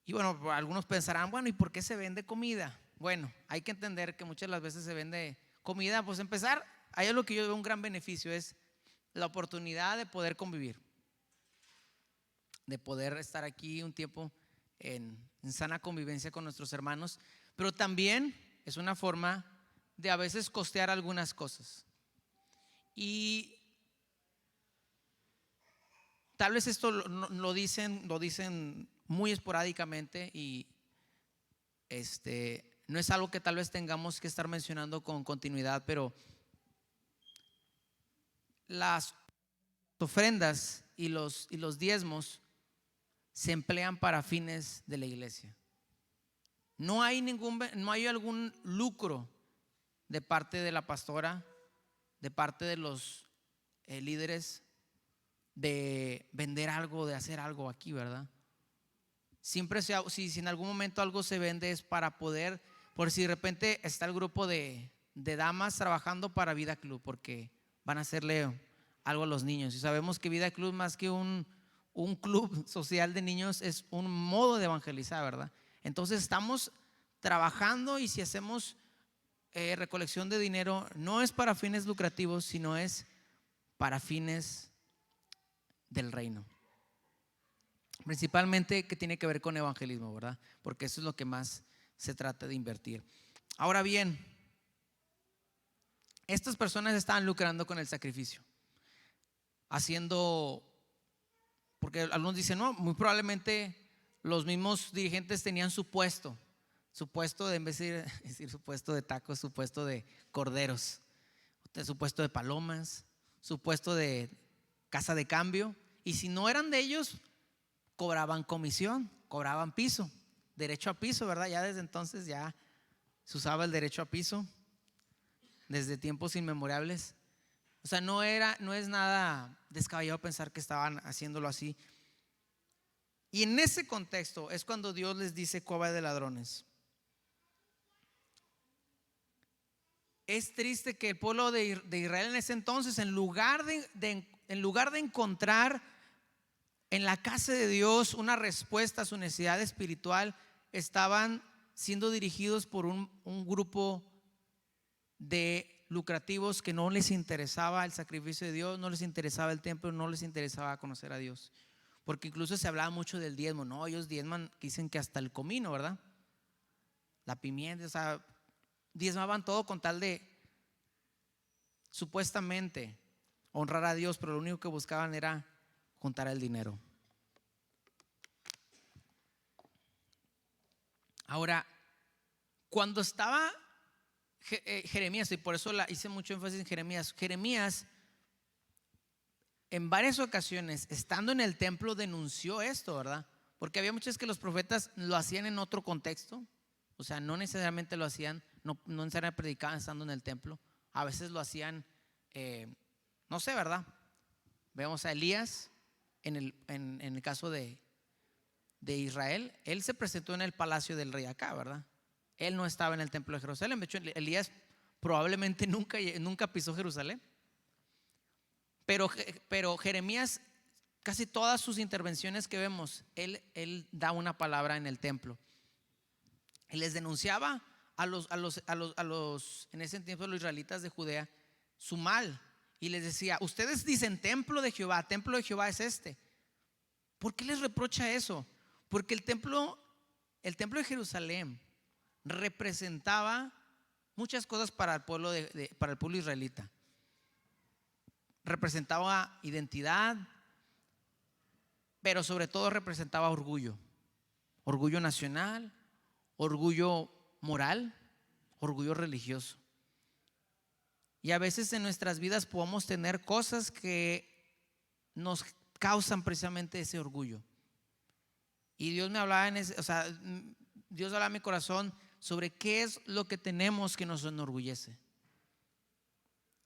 Y bueno, algunos pensarán, bueno, ¿y por qué se vende comida? Bueno, hay que entender que muchas de las veces se vende comida, pues empezar, ahí es lo que yo veo un gran beneficio, es la oportunidad de poder convivir, de poder estar aquí un tiempo en sana convivencia con nuestros hermanos, pero también es una forma de a veces costear algunas cosas. Y tal vez esto lo dicen muy esporádicamente, y no es algo que tal vez tengamos que estar mencionando con continuidad, pero las ofrendas y los diezmos se emplean para fines de la iglesia. No hay algún lucro de parte de la pastora, de parte de los líderes, de vender algo, de hacer algo aquí, ¿verdad? Siempre si en algún momento algo se vende es para poder, por si de repente está el grupo de de damas trabajando para Vida Club, porque van a hacerle algo a los niños. Y sabemos que Vida Club, más que un club social de niños, es un modo de evangelizar, ¿verdad? Entonces estamos trabajando, y si hacemos recolección de dinero, no es para fines lucrativos, sino es para fines del reino. Principalmente que tiene que ver con evangelismo, ¿verdad? Porque eso es lo que más se trata de invertir. Ahora bien, estas personas estaban lucrando con el sacrificio, haciendo, porque algunos dicen, no, muy probablemente los mismos dirigentes tenían su puesto de, en vez de decir su puesto de tacos, su puesto de corderos, su puesto de palomas, su puesto de casa de cambio. Y si no eran de ellos, cobraban comisión, cobraban piso, derecho a piso, ¿verdad? Ya desde entonces ya se usaba el derecho a piso, desde tiempos inmemorables. O sea, no es nada descabellado pensar que estaban haciéndolo así. Y en ese contexto es cuando Dios les dice cueva de ladrones. Es triste que el pueblo de Israel en ese entonces, en lugar de encontrar en la casa de Dios una respuesta a su necesidad espiritual, estaban siendo dirigidos por un grupo de lucrativos que no les interesaba el sacrificio de Dios, no les interesaba el templo, no les interesaba conocer a Dios. Porque incluso se hablaba mucho del diezmo. No, ellos diezman, dicen que hasta el comino, ¿verdad? La pimienta, o sea, diezmaban todo con tal de supuestamente honrar a Dios, pero lo único que buscaban era juntar el dinero. Ahora, cuando estaba Jeremías, y por eso hice mucho énfasis en Jeremías en varias ocasiones, estando en el templo, denunció esto, ¿verdad? Porque había muchas que los profetas lo hacían en otro contexto. O sea, no necesariamente lo hacían, no necesariamente predicaban estando en el templo. A veces lo hacían, no sé, ¿verdad? Vemos a Elías en el caso de Israel. Él se presentó en el palacio del rey Acab, ¿verdad? Él no estaba en el templo de Jerusalén. De hecho, Elías probablemente nunca pisó Jerusalén. Pero Jeremías, casi todas sus intervenciones que vemos, él da una palabra en el templo. Él les denunciaba a los en ese tiempo los israelitas de Judea su mal, y les decía: ustedes dicen templo de Jehová es este. ¿Por qué les reprocha eso? Porque el templo de Jerusalén representaba muchas cosas para el pueblo para el pueblo israelita. Representaba identidad, pero sobre todo representaba orgullo nacional, orgullo moral, orgullo religioso. Y a veces en nuestras vidas podemos tener cosas que nos causan precisamente ese orgullo. Y Dios me hablaba Dios hablaba en mi corazón sobre qué es lo que tenemos que nos enorgullece.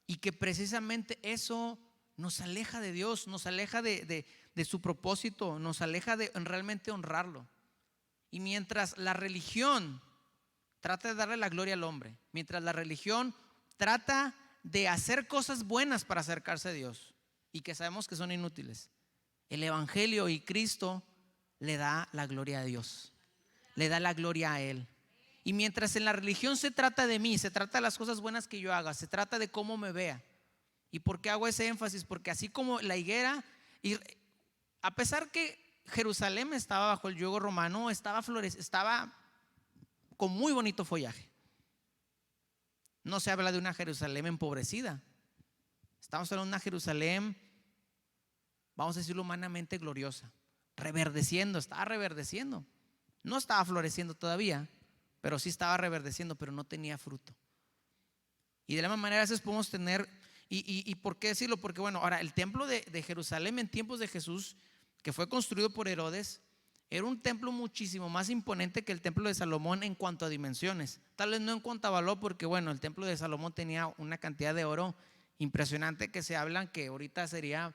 Y que precisamente eso nos aleja de Dios, nos aleja de su propósito, nos aleja de realmente honrarlo. Y mientras la religión trata de darle la gloria al hombre, mientras la religión trata de hacer cosas buenas para acercarse a Dios, y que sabemos que son inútiles, el evangelio y Cristo le da la gloria a Dios, le da la gloria a Él. Y mientras en la religión se trata de mí, se trata de las cosas buenas que yo haga, se trata de cómo me vea. ¿Y por qué hago ese énfasis? Porque así como la higuera, y a pesar que Jerusalén estaba bajo el yugo romano, estaba con muy bonito follaje. No se habla de una Jerusalén empobrecida. Estamos hablando de una Jerusalén, vamos a decirlo, humanamente gloriosa, reverdeciendo, estaba reverdeciendo. No estaba floreciendo todavía, pero sí estaba reverdeciendo, pero no tenía fruto. Y de la misma manera a veces podemos tener, y ¿por qué decirlo? Porque bueno, ahora el templo de Jerusalén en tiempos de Jesús, que fue construido por Herodes, era un templo muchísimo más imponente que el templo de Salomón en cuanto a dimensiones. Tal vez no en cuanto a valor, porque bueno, el templo de Salomón tenía una cantidad de oro impresionante, que se hablan que ahorita sería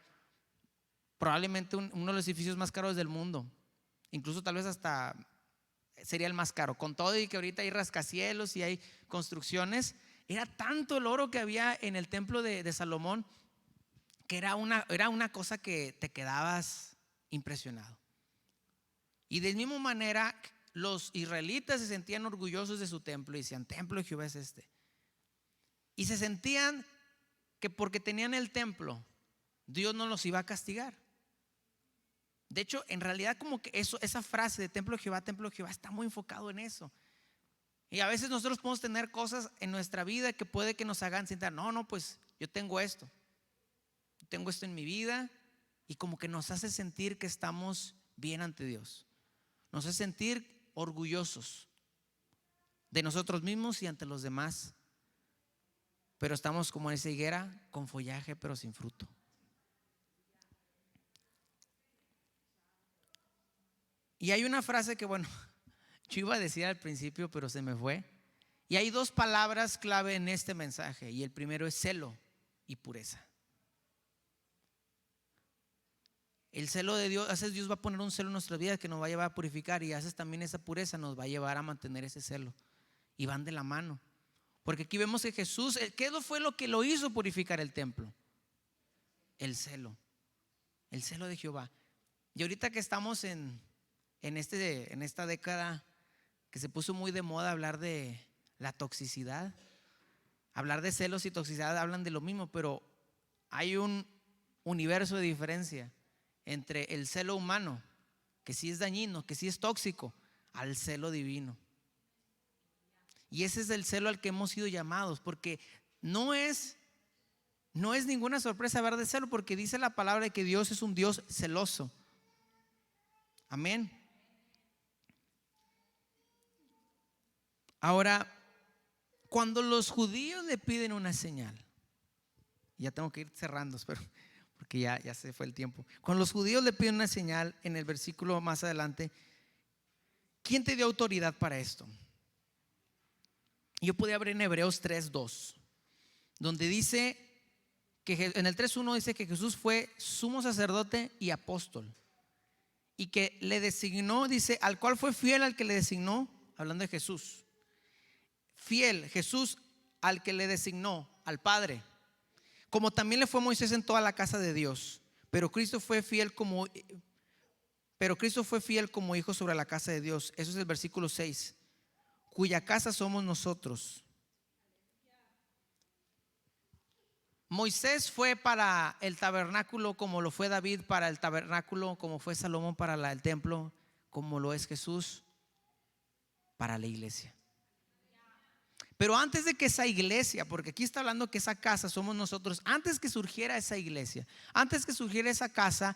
probablemente uno de los edificios más caros del mundo. Incluso tal vez hasta sería el más caro. Con todo y que ahorita hay rascacielos y hay construcciones, era tanto el oro que había en el templo de Salomón que era una cosa que te quedabas impresionado. Y de la misma manera los israelitas se sentían orgullosos de su templo y decían: templo de Jehová es este. Y se sentían que porque tenían el templo, Dios no los iba a castigar. De hecho, en realidad como que esa frase de templo de Jehová está muy enfocado en eso. Y a veces nosotros podemos tener cosas en nuestra vida que puede que nos hagan sentir: no, pues yo tengo esto en mi vida, y como que nos hace sentir que estamos bien ante Dios, nos hace sentir orgullosos de nosotros mismos y ante los demás, pero estamos como en esa higuera con follaje pero sin fruto. Y hay una frase que, bueno, yo iba a decir al principio pero se me fue. Y hay dos palabras clave en este mensaje, y el primero es celo y pureza. El celo de Dios, a veces Dios va a poner un celo en nuestra vida que nos va a llevar a purificar, y a veces también esa pureza nos va a llevar a mantener ese celo, y van de la mano. Porque aquí vemos que Jesús, ¿qué fue lo que lo hizo purificar el templo? El celo de Jehová. Y ahorita que estamos en esta década que se puso muy de moda hablar de la toxicidad, hablar de celos y toxicidad hablan de lo mismo, pero hay un universo de diferencia entre el celo humano, que sí es dañino, que sí es tóxico, al celo divino. Y ese es el celo al que hemos sido llamados, porque no es ninguna sorpresa hablar de celo, porque dice la palabra de que Dios es un Dios celoso. Amén. Ahora, cuando los judíos le piden una señal, ya tengo que ir cerrando, espero, porque ya se fue el tiempo. Cuando los judíos le piden una señal, en el versículo más adelante, ¿quién te dio autoridad para esto? Yo podía abrir en Hebreos 3:2, donde dice que en el 3:1 dice que Jesús fue sumo sacerdote y apóstol, y que le designó, dice, al cual fue fiel al que le designó, hablando de Jesús. Fiel Jesús al que le designó, al Padre, como también le fue Moisés en toda la casa de Dios. Pero Cristo fue fiel como hijo sobre la casa de Dios. Eso es el versículo 6, cuya casa somos nosotros. Moisés fue para el tabernáculo como lo fue David para el tabernáculo, como fue Salomón para el templo, como lo es Jesús para la iglesia. Pero antes de que esa iglesia, porque aquí está hablando que esa casa somos nosotros, antes que surgiera esa iglesia, antes que surgiera esa casa,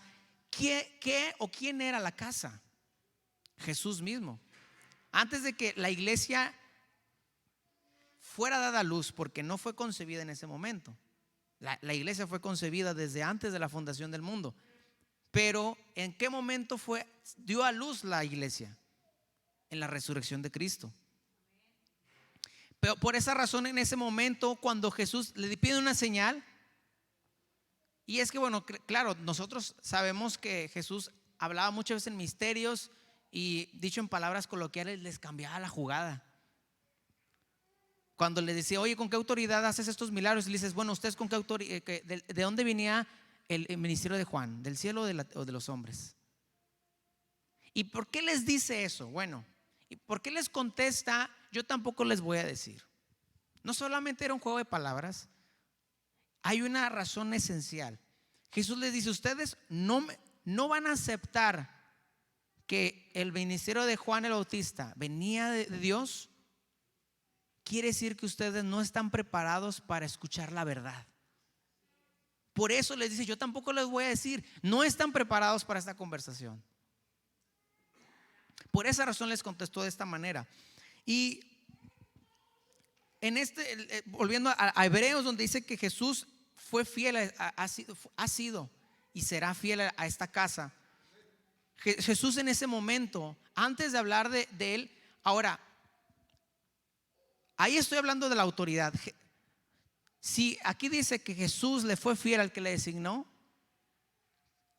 ¿quién era la casa? Jesús mismo. Antes de que la iglesia fuera dada a luz, porque no fue concebida en ese momento. La iglesia fue concebida desde antes de la fundación del mundo. Pero ¿en qué momento dio a luz la iglesia? En la resurrección de Cristo. Pero por esa razón, en ese momento, cuando Jesús le pide una señal, y es que, bueno, claro, nosotros sabemos que Jesús hablaba muchas veces en misterios, y dicho en palabras coloquiales, les cambiaba la jugada. Cuando le decía: oye, ¿con qué autoridad haces estos milagros? Y le dices: bueno, ¿ustedes con qué autoridad? ¿De dónde venía el ministerio de Juan? ¿Del cielo o de los hombres? ¿Y por qué les dice eso? Bueno, ¿y por qué les contesta? Yo tampoco les voy a decir. No solamente era un juego de palabras, hay una razón esencial. Jesús les dice: ustedes no van a aceptar que el ministerio de Juan el Bautista venía de Dios. Quiere decir que ustedes no están preparados para escuchar la verdad. Por eso les dice: yo tampoco les voy a decir. No están preparados para esta conversación. Por esa razón les contestó de esta manera. Y en volviendo a Hebreos, donde dice que Jesús fue fiel, ha sido y será fiel a esta casa. Jesús en ese momento, antes de hablar de él, ahora, ahí estoy hablando de la autoridad. Si aquí dice que Jesús le fue fiel al que le designó,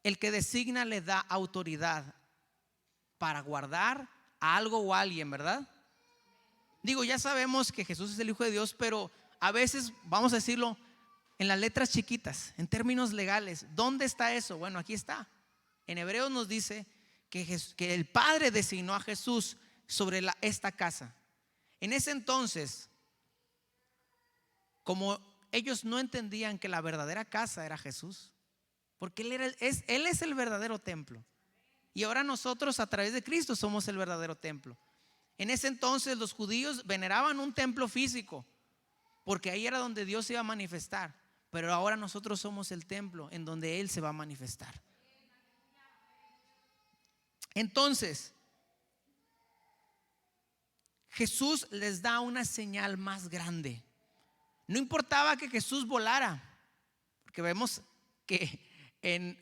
el que designa le da autoridad para guardar a algo o a alguien, ¿verdad? Digo, ya sabemos que Jesús es el Hijo de Dios, pero a veces, vamos a decirlo, en las letras chiquitas, en términos legales, ¿dónde está eso? Bueno, aquí está. En Hebreos nos dice que el Padre designó a Jesús sobre esta casa. En ese entonces, como ellos no entendían que la verdadera casa era Jesús, porque Él es el verdadero templo. Y ahora nosotros a través de Cristo somos el verdadero templo. En ese entonces los judíos veneraban un templo físico, porque ahí era donde Dios se iba a manifestar. Pero ahora nosotros somos el templo en donde Él se va a manifestar. Entonces, Jesús les da una señal más grande. No importaba que Jesús volara, porque vemos que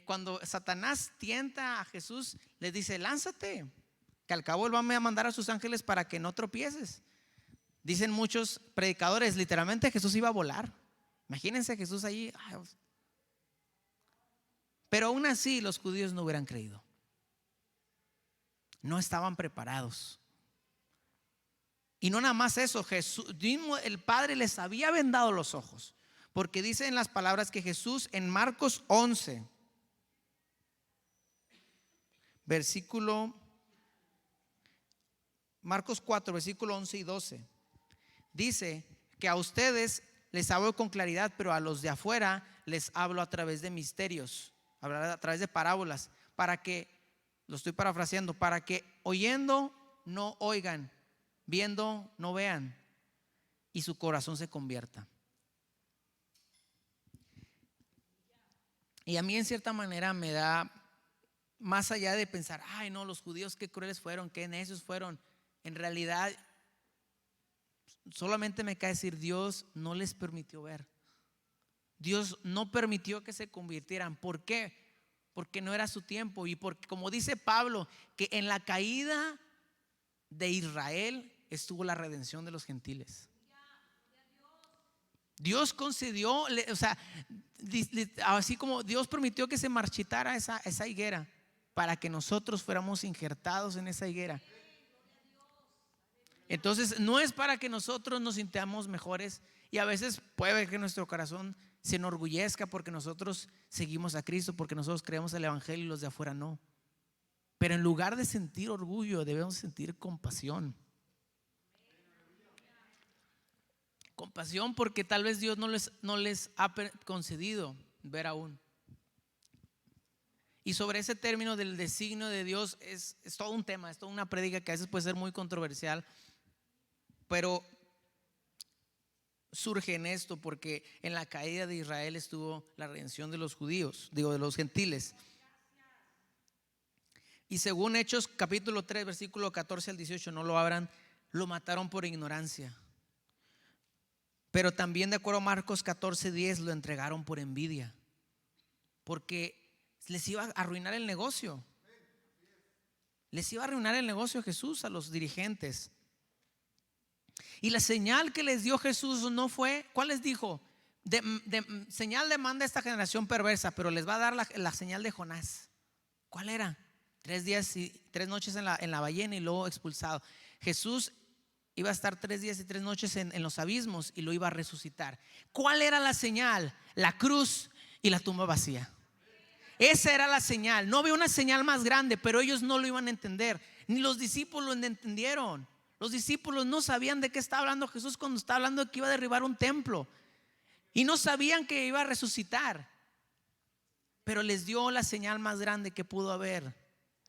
cuando Satanás tienta a Jesús, le dice: lánzate, que al cabo Él va a mandar a sus ángeles para que no tropieces. Dicen muchos predicadores, literalmente Jesús iba a volar. Imagínense a Jesús allí. Pero aún así los judíos no hubieran creído. No estaban preparados. Y no nada más eso, Jesús, el Padre les había vendado los ojos, porque dice en las palabras que Jesús en Marcos 11, Marcos 4, versículo 11 y 12, dice que a ustedes les hablo con claridad, pero a los de afuera les hablo a través de misterios, hablar a través de parábolas, para que, lo estoy parafraseando, para que oyendo no oigan, viendo no vean, y su corazón se convierta. Y a mí en cierta manera me da, más allá de pensar, ay no, los judíos qué crueles fueron, qué necios fueron, en realidad solamente me cae decir, Dios no les permitió ver. Dios no permitió que se convirtieran. ¿Por qué? Porque no era su tiempo, y porque, como dice Pablo, que en la caída de Israel estuvo la redención de los gentiles. Dios concedió, o sea, así como Dios permitió que se marchitara esa higuera, para que nosotros fuéramos injertados en esa higuera. Entonces no es para que nosotros nos sintamos mejores, y a veces puede que nuestro corazón se enorgullezca porque nosotros seguimos a Cristo, porque nosotros creemos el evangelio y los de afuera no. Pero en lugar de sentir orgullo, debemos sentir compasión. Compasión porque tal vez Dios no les ha concedido ver aún. Y sobre ese término del designio de Dios es todo un tema, es toda una prédica que a veces puede ser muy controversial, pero surge en esto porque en la caída de Israel estuvo la redención de los judíos, de los gentiles. Y según Hechos capítulo 3 versículo 14 al 18, no lo abran, lo mataron por ignorancia. Pero también de acuerdo a Marcos 14:10 lo entregaron por envidia, porque les iba a arruinar el negocio. Les iba a arruinar el negocio Jesús a los dirigentes. Y la señal que les dio Jesús no fue, ¿cuál les dijo? Señal de manda a esta generación perversa, pero les va a dar la señal de Jonás. ¿Cuál era? 3 días y 3 noches en la ballena y luego expulsado. Jesús iba a estar 3 días y 3 noches en los abismos y lo iba a resucitar. ¿Cuál era la señal? La cruz y la tumba vacía. Esa era la señal. No había una señal más grande, pero ellos no lo iban a entender. Ni los discípulos lo entendieron. Los discípulos no sabían de qué estaba hablando Jesús cuando estaba hablando de que iba a derribar un templo, y no sabían que iba a resucitar. Pero les dio la señal más grande que pudo haber,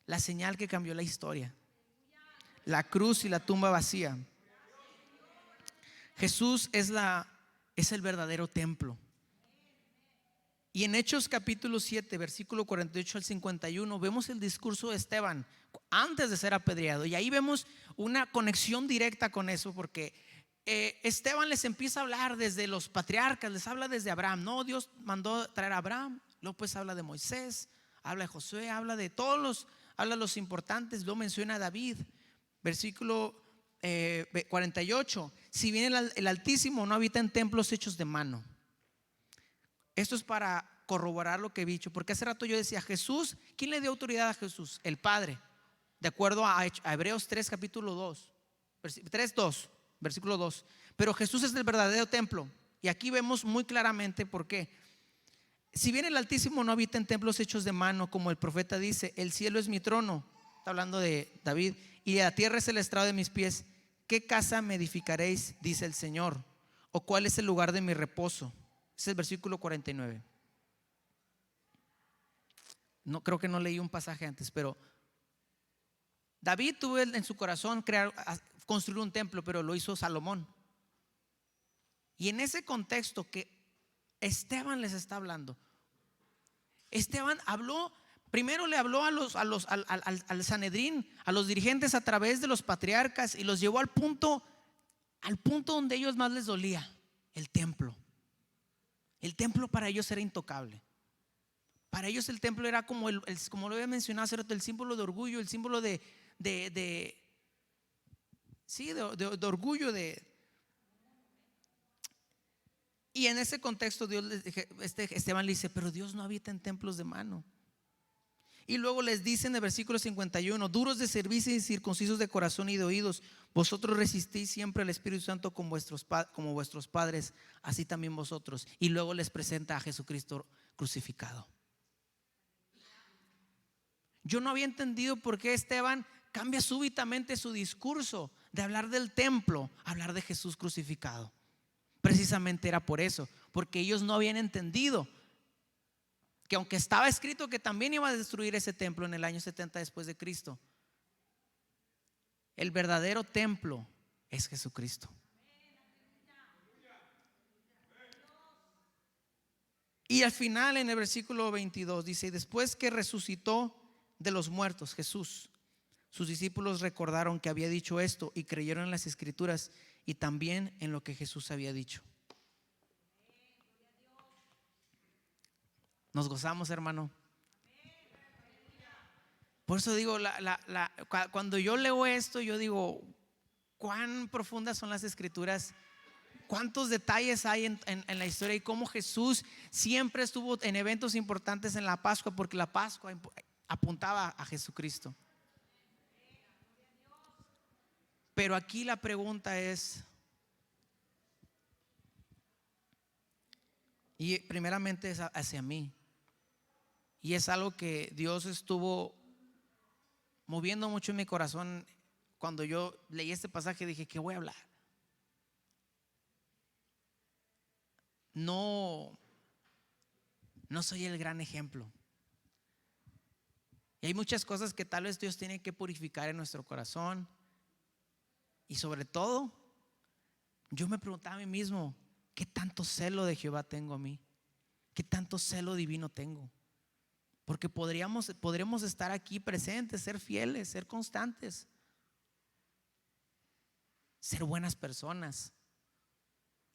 la señal que cambió la historia: la cruz y la tumba vacía. Jesús es el verdadero templo. Y en Hechos capítulo 7 versículo 48 al 51 vemos el discurso de Esteban antes de ser apedreado, y ahí vemos una conexión directa con eso, porque Esteban les empieza a hablar desde los patriarcas, les habla desde Abraham. No, Dios mandó traer a Abraham, luego pues habla de Moisés, habla de Josué, habla de habla de los importantes, luego menciona a David. Versículo 48: si bien el Altísimo no habita en templos hechos de mano. Esto es para corroborar lo que he dicho, porque hace rato yo decía Jesús, ¿quién le dio autoridad a Jesús? El Padre, de acuerdo a Hebreos 3 capítulo 2 3:2 versículo 2. Pero Jesús es el verdadero templo. Y aquí vemos muy claramente por qué. Si bien el Altísimo no habita en templos hechos de mano, como el profeta dice, el cielo es mi trono, está hablando de David, y la tierra es el estrado de mis pies, ¿qué casa me edificaréis? Dice el Señor. ¿O cuál es el lugar de mi reposo? Es el versículo 49. No, creo que no leí un pasaje antes, pero David tuvo en su corazón construir un templo, pero lo hizo Salomón. Y en ese contexto que Esteban les está hablando, Esteban habló, primero le habló al Sanedrín, a los dirigentes a través de los patriarcas, y los llevó al punto donde a ellos más les dolía: el templo. El templo para ellos era intocable. Para ellos el templo era como como lo había mencionado hace rato, el símbolo de orgullo, el símbolo de orgullo. Y en ese contexto Dios Esteban le dice: pero Dios no habita en templos de mano. Y luego les dice en el versículo 51: duros de servicio y circuncisos de corazón y de oídos, vosotros resistís siempre al Espíritu Santo como vuestros padres, así también vosotros. Y luego les presenta a Jesucristo crucificado. Yo no había entendido por qué Esteban cambia súbitamente su discurso de hablar del templo a hablar de Jesús crucificado. Precisamente era por eso, porque ellos no habían entendido que aunque estaba escrito que también iba a destruir ese templo en el año 70 después de Cristo, el verdadero templo es Jesucristo. Y al final, en el versículo 22 dice: y después que resucitó de los muertos Jesús, sus discípulos recordaron que había dicho esto y creyeron en las Escrituras y también en lo que Jesús había dicho. Nos gozamos, hermano. Por eso digo, cuando yo leo esto, yo digo: cuán profundas son las Escrituras, cuántos detalles hay en la historia, y cómo Jesús siempre estuvo en eventos importantes en la Pascua, porque la Pascua apuntaba a Jesucristo. Pero aquí la pregunta es, y primeramente es hacia mí, y es algo que Dios estuvo moviendo mucho en mi corazón. Cuando yo leí este pasaje dije: ¿qué voy a hablar? No soy el gran ejemplo. Y hay muchas cosas que tal vez Dios tiene que purificar en nuestro corazón. Y sobre todo, yo me preguntaba a mí mismo: ¿qué tanto celo de Jehová tengo a mí? ¿Qué tanto celo divino tengo? Porque podríamos estar aquí presentes, ser fieles, ser constantes, ser buenas personas,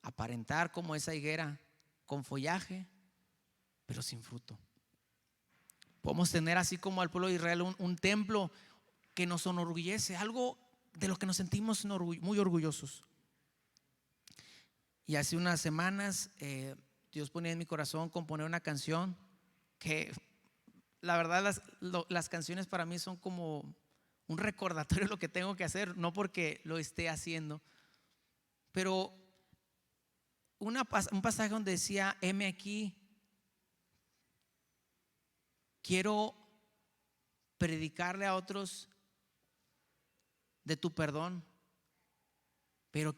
aparentar como esa higuera con follaje, pero sin fruto. Podemos tener, así como al pueblo de Israel, un templo que nos enorgullece, algo de lo que nos sentimos muy orgullosos. Y hace unas semanas Dios ponía en mi corazón componer una canción que, la verdad, las canciones para mí son como un recordatorio de lo que tengo que hacer, no porque lo esté haciendo. Pero un pasaje donde decía: heme aquí, quiero predicarle a otros de tu perdón, pero no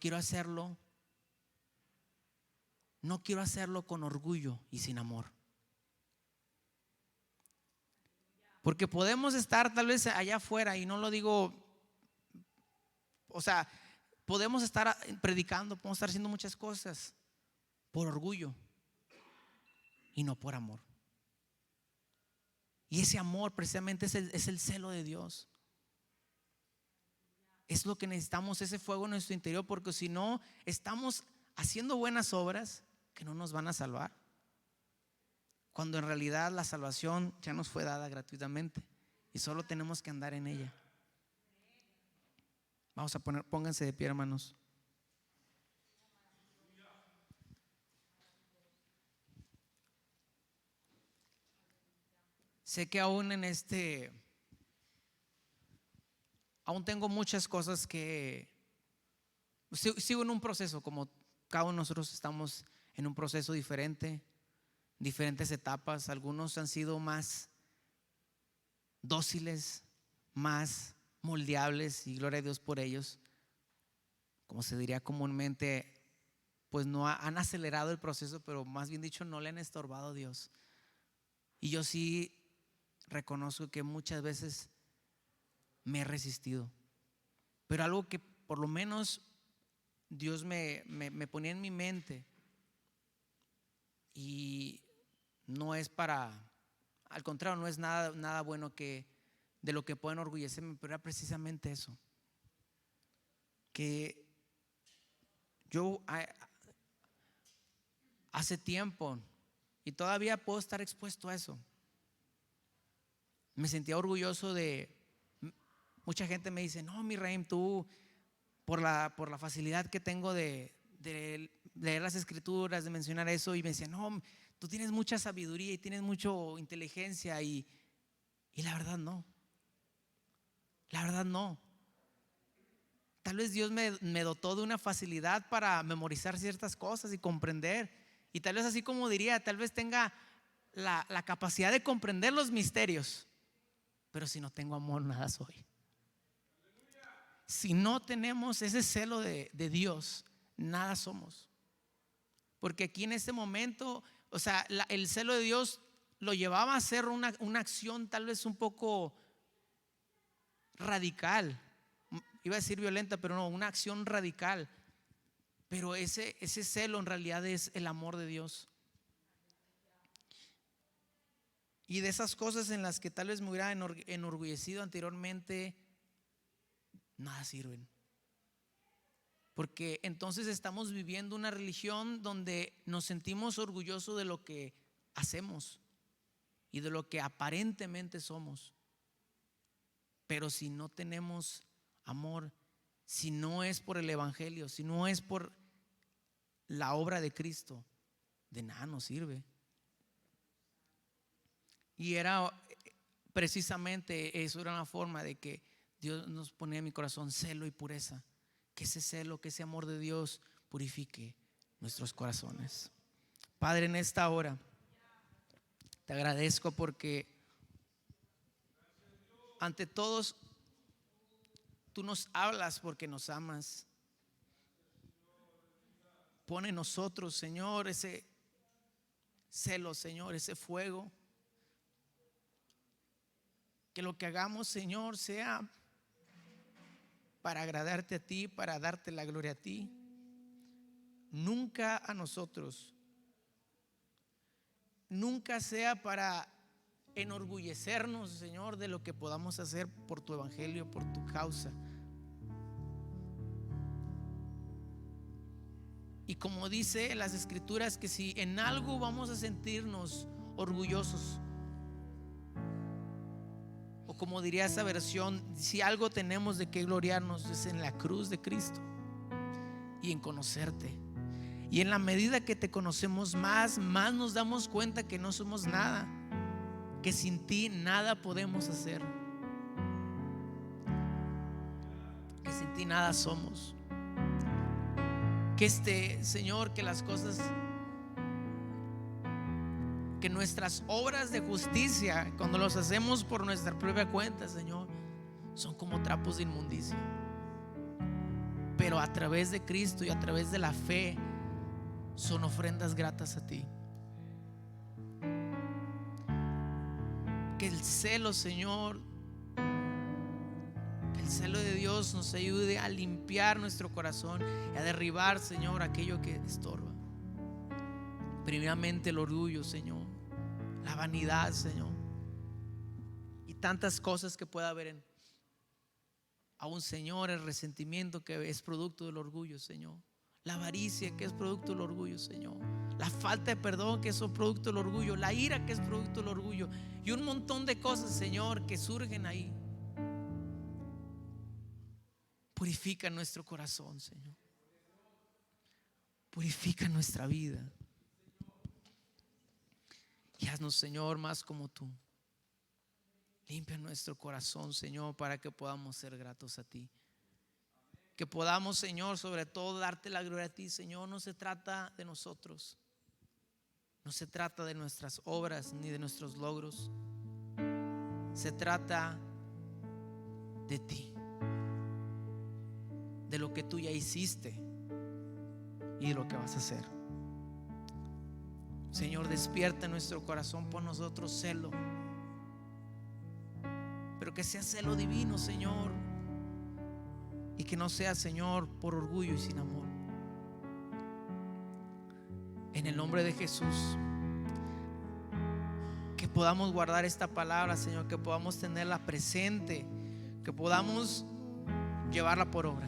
quiero hacerlo con orgullo y sin amor. Porque podemos estar tal vez allá afuera, y no lo digo, o sea, podemos estar predicando, podemos estar haciendo muchas cosas por orgullo y no por amor. Y ese amor precisamente es el celo de Dios. Es lo que necesitamos, ese fuego en nuestro interior, porque si no, estamos haciendo buenas obras que no nos van a salvar, cuando en realidad la salvación ya nos fue dada gratuitamente y solo tenemos que andar en ella. Pónganse de pie, hermanos. Sé que aún aún tengo muchas cosas que sigo en un proceso, como cada uno de nosotros estamos en un proceso diferente, diferentes etapas. Algunos han sido más dóciles, más moldeables, y gloria a Dios por ellos. Como se diría comúnmente, pues no han acelerado el proceso, pero más bien dicho, no le han estorbado a Dios. Y yo sí reconozco que muchas veces me he resistido, pero algo que por lo menos Dios me ponía en mi mente, y no es al contrario, no es nada bueno de lo que pueda enorgullecerme, pero era precisamente eso, que yo hace tiempo, y todavía puedo estar expuesto a eso, me sentía orgulloso de. Mucha gente me dice: no, mi Reim, tú por la facilidad que tengo de leer las escrituras, de mencionar eso, y me decía: no, tú tienes mucha sabiduría y tienes mucha inteligencia, y la verdad no. La verdad no. Tal vez Dios me dotó de una facilidad para memorizar ciertas cosas y comprender, y tal vez, así como diría, tal vez tenga la capacidad de comprender los misterios, pero si no tengo amor, nada soy. Si no tenemos ese celo de Dios, nada somos. Porque aquí en este momento, o sea, el celo de Dios lo llevaba a hacer una acción tal vez un poco radical. Iba a decir violenta, pero no, una acción radical. Pero ese celo en realidad es el amor de Dios. Y de esas cosas en las que tal vez me hubiera enorgullecido anteriormente, nada sirven. Porque entonces estamos viviendo una religión donde nos sentimos orgullosos de lo que hacemos y de lo que aparentemente somos. Pero si no tenemos amor, si no es por el evangelio, si no es por la obra de Cristo, de nada nos sirve. Y era precisamente eso, era una forma de que Dios nos ponía en mi corazón celo y pureza. Que ese celo, que ese amor de Dios purifique nuestros corazones. Padre, en esta hora te agradezco porque ante todos tú nos hablas porque nos amas. Pone en nosotros, Señor, ese celo, Señor, ese fuego. Que lo que hagamos, Señor, sea para agradarte a ti, para darte la gloria a ti, nunca a nosotros. Nunca sea para enorgullecernos, Señor, de lo que podamos hacer por tu evangelio, por tu causa. Y como dice las escrituras, que si en algo vamos a sentirnos orgullosos, o como diría esa versión, si algo tenemos de qué gloriarnos, es en la cruz de Cristo y en conocerte. Y en la medida que te conocemos más nos damos cuenta que no somos nada, que sin ti nada podemos hacer, que sin ti nada somos. Que Señor, que las cosas, que nuestras obras de justicia, cuando los hacemos por nuestra propia cuenta, Señor, son como trapos de inmundicia. Pero a través de Cristo y a través de la fe, son ofrendas gratas a ti. Que el celo, Señor, que el celo de Dios nos ayude a limpiar nuestro corazón y a derribar, Señor, aquello que estorba. Primeramente el orgullo, Señor, la vanidad, Señor, y tantas cosas que pueda haber aún, Señor, el resentimiento que es producto del orgullo, Señor, la avaricia que es producto del orgullo, Señor, la falta de perdón que es producto del orgullo, la ira que es producto del orgullo, y un montón de cosas, Señor, que surgen ahí. Purifica nuestro corazón, Señor. Purifica nuestra vida. Y haznos, Señor, más como tú. Limpia nuestro corazón, Señor, para que podamos ser gratos a ti. Que podamos, Señor, sobre todo darte la gloria a ti, Señor. No se trata de nosotros, No se trata de nuestras obras ni de nuestros logros. Se trata de ti, de lo que tú ya hiciste y de lo que vas a hacer. Señor, despierta en nuestro corazón por nosotros celo, pero que sea celo divino, Señor, y que no sea, Señor, por orgullo y sin amor. En el nombre de Jesús, que podamos guardar esta palabra, Señor, que podamos tenerla presente, que podamos llevarla por obra.